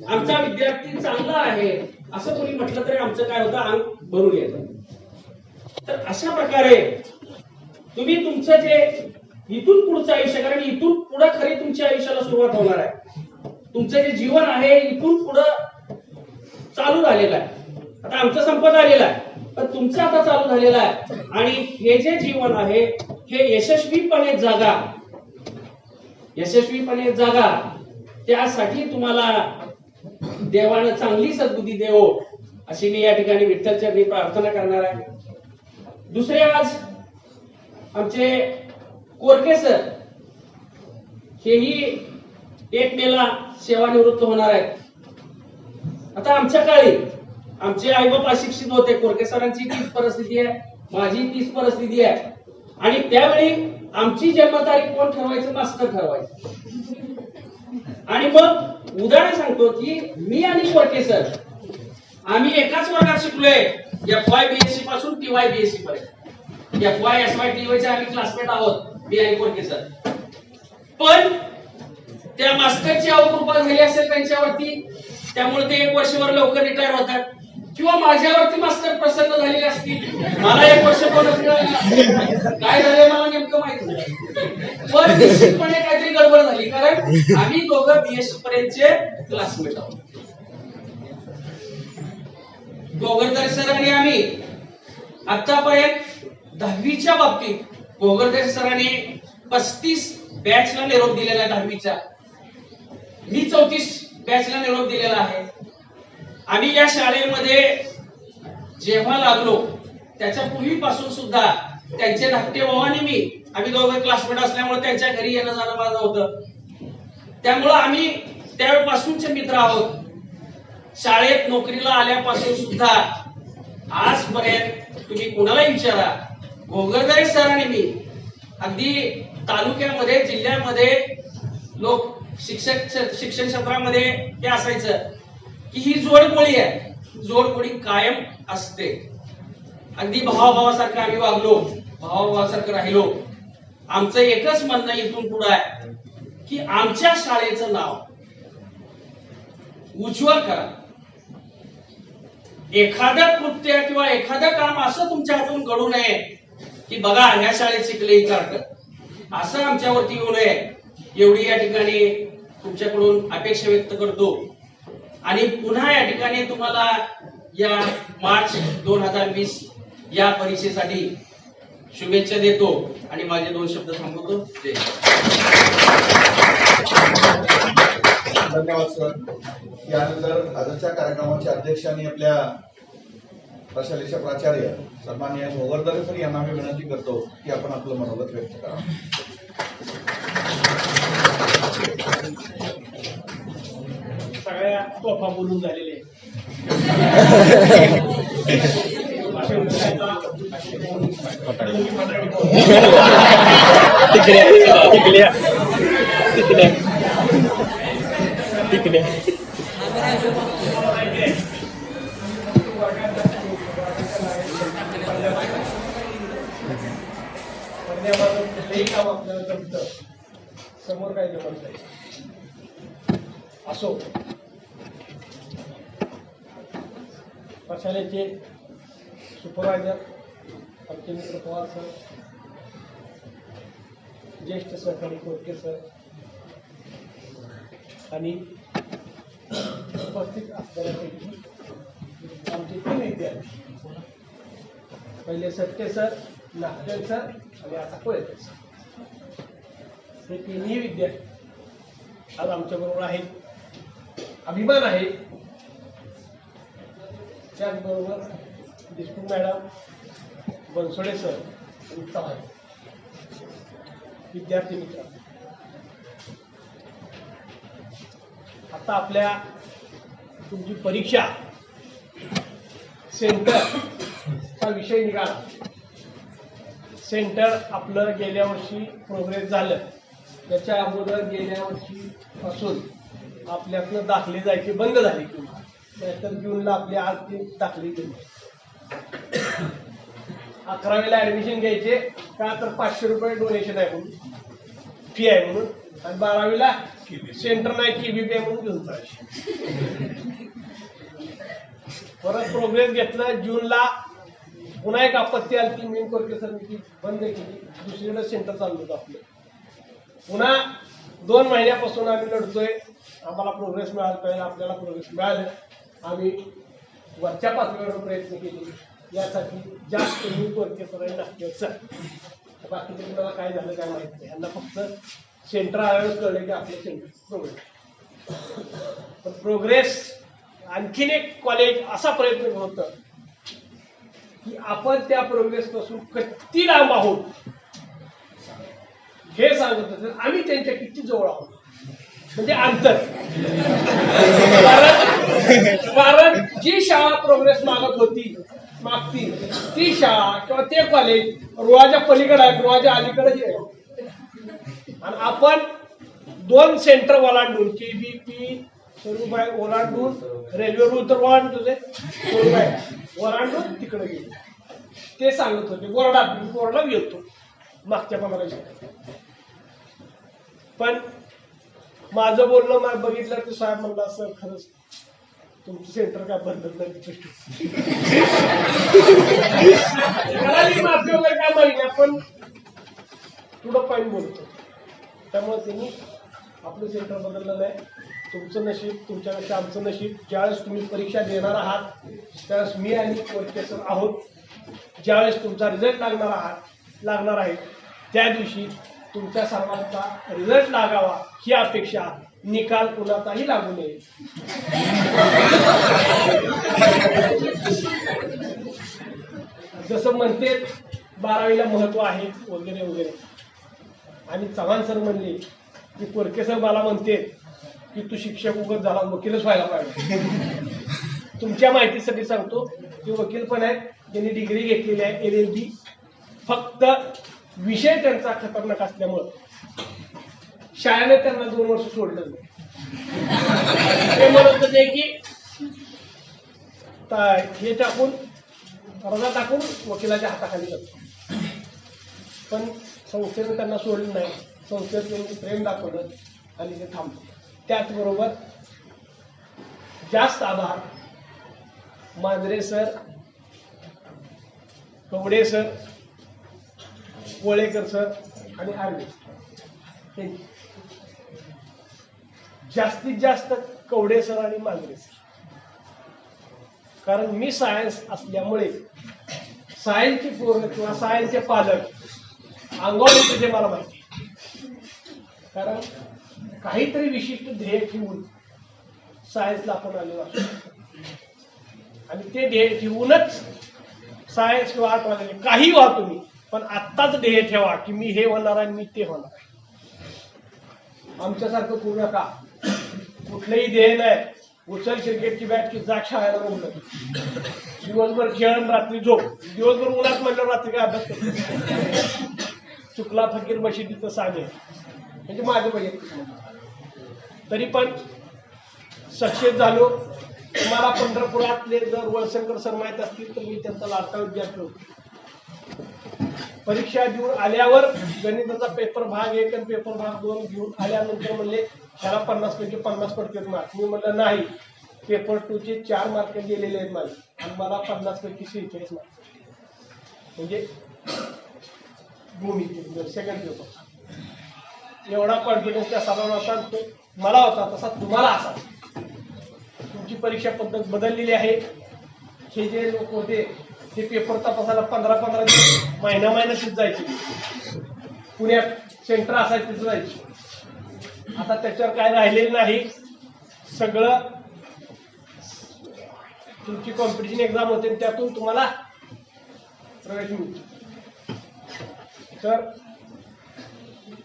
Speaker 9: आमचा विद्यार्थी चांगला आहे असं कोणी म्हटलं तरी आमचं काय होतं, अंग भरून येतं. तर अशा प्रकारे तुम्ही तुमचं जे इथून पुढचं आयुष्य, कारण इथून पुढे खरी तुमच्या आयुष्याला सुरुवात होणार आहे. तुमचं जे जीवन आहे इथून पुढं चालू झालेलं आहे. आता आमचं संपत आलेलं आहे, पण तुमचं आता चालू झालेलं आहे. आणि हे जे जीवन आहे हे यशस्वीपणे जगा, यशस्वीपणे जगा. त्यासाठी तुम्हाला देवानं चांगली सद्बुद्धी देवो अशी मी या ठिकाणी विठ्ठलचरणी प्रार्थना करणार आहे. दुसरे, आज आमचे कोरके सर हेही 1 मेला सेवानिवृत्त होणार आहेत. आता आमच्या काळी आमचे आईबाप अशिक्षित होते. कोरके सरांची तीच परिस्थिती आहे, माझी तीच परिस्थिती आहे. आणि त्यावेळी आमची जन्मतारीख कोण ठरवायचं, मास्तर ठरवायचं. आणि मग उदाहरण सांगतो की मी आणि कोरके सर आम्ही एकाच वर्गात शिकलोय, FY BSc पासून TY BSc पर्यंत. FY SY TY चे आम्ही क्लासमेट आहोत, मी आणि कोरके सर. पण त्या मास्टरची अवकृपा झाली असेल त्यांच्यावरती, त्यामुळे ते 1 वर्षभर लवकर रिटायर होतात, किंवा माझ्यावरती मास्टर प्रसन्न झालेले असतील, मला 1 वर्ष बोनस मिळाला, काय झालंय मला नेमकं माहित नाही. पण निश्चितपणे काहीतरी गडबड झाली, कारण आम्ही दोघं BSc पर्यंतचे क्लासमेट आहोत. गोगरदरे सर आणि आम्ही आतापर्यंत 10वीच्या बाबतीत गोगरदरे सरांनी 35 बॅचला निरोप दिलेला आहे 10वीचा. मी 34 बॅचला निरोप दिलेला आहे. आम्ही या शाळेमध्ये जेव्हा लागलो त्याच्या पूर्वीपासून सुद्धा त्यांचे धाकटे भाऊ आणि मी, आम्ही दोघं क्लासमेट असल्यामुळे त्यांच्या घरी येणं जाणं माझं होतं. त्यामुळं आम्ही त्यावेळेपासूनचे मित्र आहोत. शाळेत नोकरीला आल्यापासून सुद्धा आजपर्यंत तुम्ही कोणालाही विचारा, गोगरदरे सर आणि मी अगदी तालुक्यामध्ये, जिल्ह्यामध्ये लोक शिक्षण क्षेत्रामध्ये हे असायचं की ही जोडपोळी आहे, जोडपोळी कायम असते. अगदी भावाभावासारखं आम्ही वागलो, भावाभावासारखं राहिलो. आमचं एकच म्हणणं इथून पुढे आहे की आमच्या शाळेचं नाव उज्ज्वल करा. एखादं कृत्य किंवा एखादं काम असं तुमच्या हातून घडू नये की बघा ह्या शाळेत शिकले इचारत, असं आमच्यावरती येऊ नये एवढी या ठिकाणी तुमच्याकडून अपेक्षा व्यक्त करतो. आणि पुन्हा या ठिकाणी तुम्हाला या मार्च 2020 या परीक्षेसाठी शुभेच्छा देतो आणि माझे 2 शब्द थांबवतो.
Speaker 1: धन्यवाद सर. यानंतर आजच्या कार्यक्रमाचे अध्यक्ष आणि आपल्या प्रशालेचे प्राचार्य सन्माननीय गोगरदरे सर यांना मी विनंती करतो की आपण आपलं मनोगत व्यक्त करा.
Speaker 6: सगळ्या तोफा बोलून झालेले
Speaker 8: टिकल्या टिकल्या टिकल्या टिकल्या
Speaker 2: करण्यामागं कुठलंही काम आपल्याला जमतं, समोर काही जमत नाही. असो, प्रशालेचे सुपरवायझर आमचे मित्र पवार सर, ज्येष्ठ सहकारी कोटके सर आणि उपस्थित असलेल्यापैकी आमचे 3 विद्यार्थी, पहिले सत्ते सर, नागदेव सर आणि आता कोळेकर सर, हे 3ही विद्यार्थी आज आमच्या बरोबर आहेत. अभिमान आहे. त्याचबरोबर देशमुख मॅडम, बनसोडे सर आणि चव्हाण विद्यार्थी मित्र. आता आपल्या तुमची परीक्षा सेंटरचा विषय निघाला. सेंटर आपलं गेल्या वर्षी प्रोग्रेस झालं, त्याच्या अगोदर गेल्या वर्षी पासून आपल्यातनं दाखले जायचे बंद झाले किंवा नाहीतर जूनला आपले आज ते दाखले गेले. 11वीला ऍडमिशन घ्यायचे का तर 500 रुपये डोनेशन आहे म्हणून, फी आहे म्हणून, आणि 12वीला सेंटर नाही KBP आहे म्हणून घेऊन जायचे. परत प्रोग्रेस घेतलं. जूनला पुन्हा एक आपत्ती आली, मेन कोर्के समिती बंद केली, दुसरीकडे सेंटर चालू होतं आपलं. पुन्हा 2 महिन्यापासून आम्ही लढतोय, आम्हाला प्रोग्रेस मिळाला पाहिजे, आपल्याला प्रोग्रेस मिळालं. आम्ही वरच्या पातळीवर प्रयत्न केले यासाठी. जास्त मेन कोर्के सर आणि नागदेव सर, बाकीच्या कुणाला काय झालं काय माहित नाही, यांना फक्त सेंटर आल्यावर कळलं की आपलं सेंटर प्रोग्रेस. आणखीन एक कॉलेज असा प्रयत्न होतं की आपण त्या प्रोग्रेस पासून किती लांब आहोत हे सांगत होते. आम्ही त्यांच्या किती जवळ आहोत म्हणजे अंतर. कारण जी शाळा प्रोग्रेस मागती ती शाळा किंवा ते कॉलेज रुळाच्या पलीकडे आहे, रुळाच्या अलीकडेच आहे. आणि आपण 2 सेंटर ओलांडून KBP सरूबाई ओलांडून रेल्वे रूळ तर ओलांडतोय, ओलांडून तिकडे गेलो. ते सांगत होते बोर्डात गेलतो मागच्या 15 दिवसात. पण माझं बोलणं बघितलं तर साहेब म्हणला, सर खरंच तुमचं सेंटर काय बदलत नाही, माफी वगैरे काय माहिती, पण थोडं पॉईंट बोलतो. त्यामुळे त्यांनी आपलं सेंटर बदललं नाही. तुमचं नशीब, तुमच्यापेक्षा आमचं नशीब. ज्यावेळेस तुम्ही परीक्षा देणार आहात त्यावेळेस मी आणि कोर्के सर आहोत. ज्यावेळेस तुमचा रिझल्ट लागणार आहे त्या दिवशी तुमच्या सर्वांचा रिझल्ट लागावा ही अपेक्षा, निकाल कुणाचाही लागू नये. जसं म्हणते 12वीला महत्व आहे वगैरे वगैरे, आणि चव्हाण सर म्हणले की कोरके सर मला म्हणते की तू शिक्षक उगत झाला, वकीलच व्हायला पाहिजे. तुमच्या माहितीसाठी सांगतो की वकील पण आहेत, त्यांनी डिग्री घेतलेली आहे LLB. फक्त विषय त्यांचा खतरनाक असल्यामुळं शाळेने त्यांना 2 वर्ष सोडलं नाही. ते म्हणत होते की हे टाकून रजा टाकून वकिलाच्या हाताखाली जातो, पण संस्थेने त्यांना सोडलं नाही. संस्थेत त्यांनी प्रेम दाखवलं आणि ते थांबलं. त्याचबरोबर जास्त आभार मांजरे sir, Kawade sir, Kolekar sir आणि आर्वे. जास्तीत जास्त कवडे सर आणि मांजरे सर, कारण मी सायन्स असल्यामुळे सायन्सची पोरं किंवा सायन्सचे पालक अंगावर येते ते मला माहिती. कारण काहीतरी विशिष्ट ध्येय ठेवून सायन्सला आपण आलेलो असतो, आणि ते ध्येय ठेवूनच सायन्स किंवा आर्ट वाले काही व्हा तुम्ही, पण आत्ताच ध्येय ठेवा की मी हे होणार आहे, मी ते होणार आहे. आमच्यासारखं करू नका. कुठलंही ध्येय नाही, उचल क्रिकेटची बॅट की जा शाळेला बोलत
Speaker 10: दिवसभर खेळ आणि रात्री झोप. दिवसभर उन्हात म्हणलं रात्री काय अभ्यास करतो. चुकला फकीर मशिदीचं सांगे म्हणजे माझं वैयक्तिक मत. तरी पण सक्सेस झालो. तुम्हाला पंढरपुरातले जर वळसंकर सर माहीत असतील तर मी त्यांचा लाडका विद्यार्थी होतो. परीक्षा देऊन आल्यावर गणिताचा पेपर भाग 1 आणि पेपर भाग 2 घेऊन आल्यानंतर म्हणले ह्याला 50 पैकी 50 पडतील मार्क. मी म्हणलं नाही, पेपर 2 चे 4 मार्क गेलेले आहेत माझे आणि मला 50 पैकी 46 मार्क म्हणजे भूमिती सेकंड पेपर. एवढा कॉन्फिडन्स त्या सरांना मला होता तसा तुम्हाला असा. तुमची परीक्षा पद्धत बदललेली आहे. हे जे लोक होते ते पेपर तपासायला 15-15 दिवस महिन्यातीच जायचे. पुण्यात सेंटर असायचं तिथं जायचे. आता त्याच्यावर काय राहिलेलं नाही. सगळं तुमची कॉम्पिटिशन एक्झाम होते त्यातून तुम्हाला प्रवेश मिळतो. तर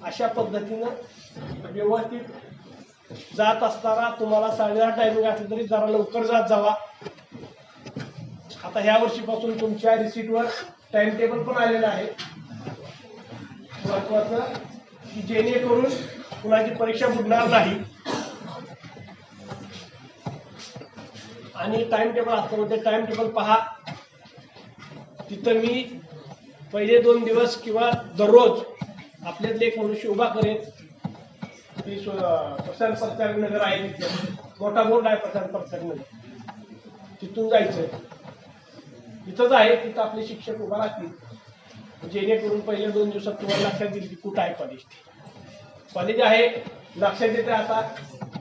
Speaker 10: अशा पद्धतीनं व्यवस्थित जात असताना तुम्हाला 8:30 टायमिंग असलं तरी जरा लवकर जात जावा. आता ह्या वर्षीपासून तुमच्या रिसीटवर टाइम टेबल पण आलेलं आहे. महत्वाचं की जेणेकरून कुणाची परीक्षा बुडणार नाही. आणि टाइम टेबल असतं म्हणजे टाइम टेबल पहा. तिथं मी पहिले 2 दिवस किंवा दररोज आपल्यातले एक मनुष्य उभा करेन. प्रशांत परचारक नगर आहे तिथे मोठा बोर्ड आहे प्रशांत परचारक नगर. तिथून जायचं इथंच आहे. तिथं आपले शिक्षक उभा राहतील जेणेकरून पहिल्या 2 दिवसात तुम्हाला लक्षात येईल की कुठं आहे कॉलेज. कॉलेज आहे लक्षात येते. आता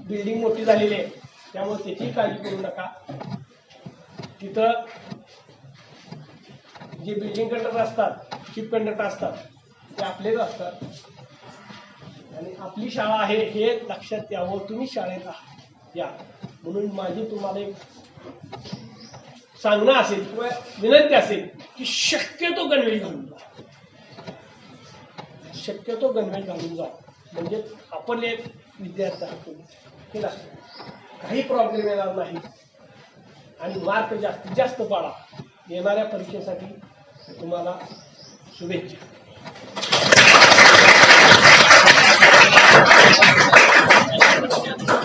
Speaker 10: बिल्डिंग मोठी झालेली आहे त्यामुळे त्याची काळजी करू नका. तिथं जे बिल्डिंग कंडक्टर असतात चीफ कंडक्टर असतात ते आपलेच असतात. आणि आपली शाळा आहे हे लक्षात यावं. तुम्ही शाळेत या म्हणून माझी तुम्हाला एक सांगणं असेल किंवा विनंती असेल की शक्यतो गणवेश घालून जा. शक्यतो गणवेश घालून जा म्हणजे आपण एक विद्यार्थी आहोत. हे लक्षात काही प्रॉब्लेम येणार नाही. आणि मार्क जास्तीत जास्त पाडा. येणाऱ्या परीक्षेसाठी तुम्हाला शुभेच्छा.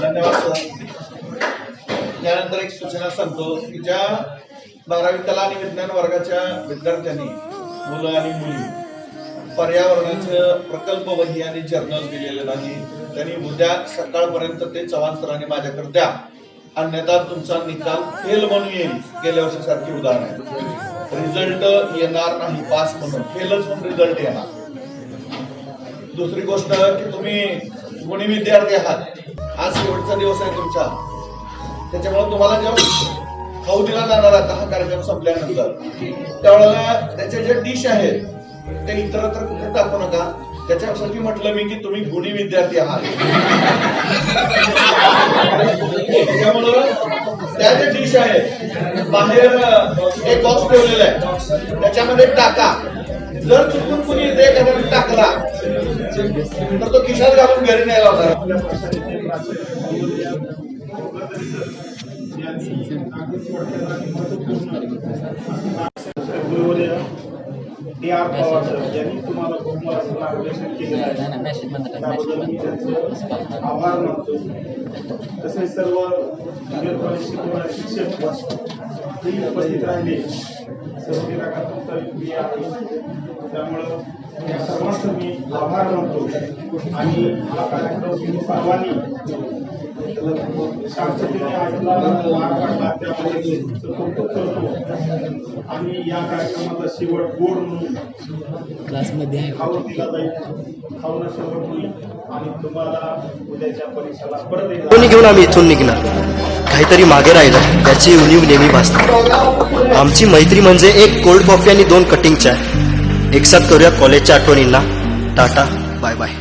Speaker 1: धन्यवाद. त्यानंतर एक सूचना सांगतो की ज्या 12वी कला आणि विज्ञान वर्गाच्या विद्यार्थ्यांनी मुलं आणि मुली पर्यावरणाचं प्रकल्प वही आणि जर्नल दिलेले नाही त्यांनी उद्या सकाळपर्यंत ते चव्हाण सरांनी माझ्याकडे द्या. अन्यथा तुमचा निकाल फेल म्हणून येईल. गेल्या वर्षीसारखी उदाहरण आहे. रिझल्ट येणार नाही पास म्हणून, फेलच म्हणून रिझल्ट येणार. दुसरी गोष्ट की तुम्ही गुणी विद्यार्थी आहात. आज शेवटचा दिवस आहे तुमचा. त्याच्यामुळे तुम्हाला जेव्हा खाऊ दिला जाणार आता हा कार्यक्रम संपल्यानंतर त्यावेळेला त्याचे जे डिश आहेत ते इतरत्र कुठे टाकू नका. त्याच्यासाठी म्हटलं मी की तुम्ही गुणी विद्यार्थी आहात. त्याच्यामुळं त्या जे डिश आहेत बाहेर एक बॉक्स ठेवलेला आहे त्याच्यामध्ये टाका. जर चुकून कुणी एखाद्याने टाकला तर तो खिशात घालून घरी न्यायला होता.
Speaker 11: D.R. पवार सर यांनी तुम्हाला खूप मार्गदर्शन केलेलं आहे त्याबद्दल मी त्यांचं आभार मानतो. तसेच सर्व शिकवणारे शिक्षक जे उपस्थित राहिले सर्व दिनांकात आहे त्यामुळं या सर्वांचं मी आभार मानतो. आणि हा कार्यक्रम सर्वांनी शांततेने आयोजनाला पार पाडला त्यामध्ये कौतुक करतो. आणि या कार्यक्रमाचा शेवट गोड म्हणून खाऊन दिला जाईल. खाऊन शेवट होईल आणि तुम्हाला उद्याच्या परीक्षेला परत एकदा
Speaker 12: घेऊन आम्ही इथून निघणार. काहीतरी मागे राहिलं त्याची उणीव नेहमी भासते. आमची मैत्री म्हणजे एक कोल्ड कॉफी आणि 2 कटिंग चाय. एकसाथ करूया कॉलेजच्या आठवणींना. Tata bye bye.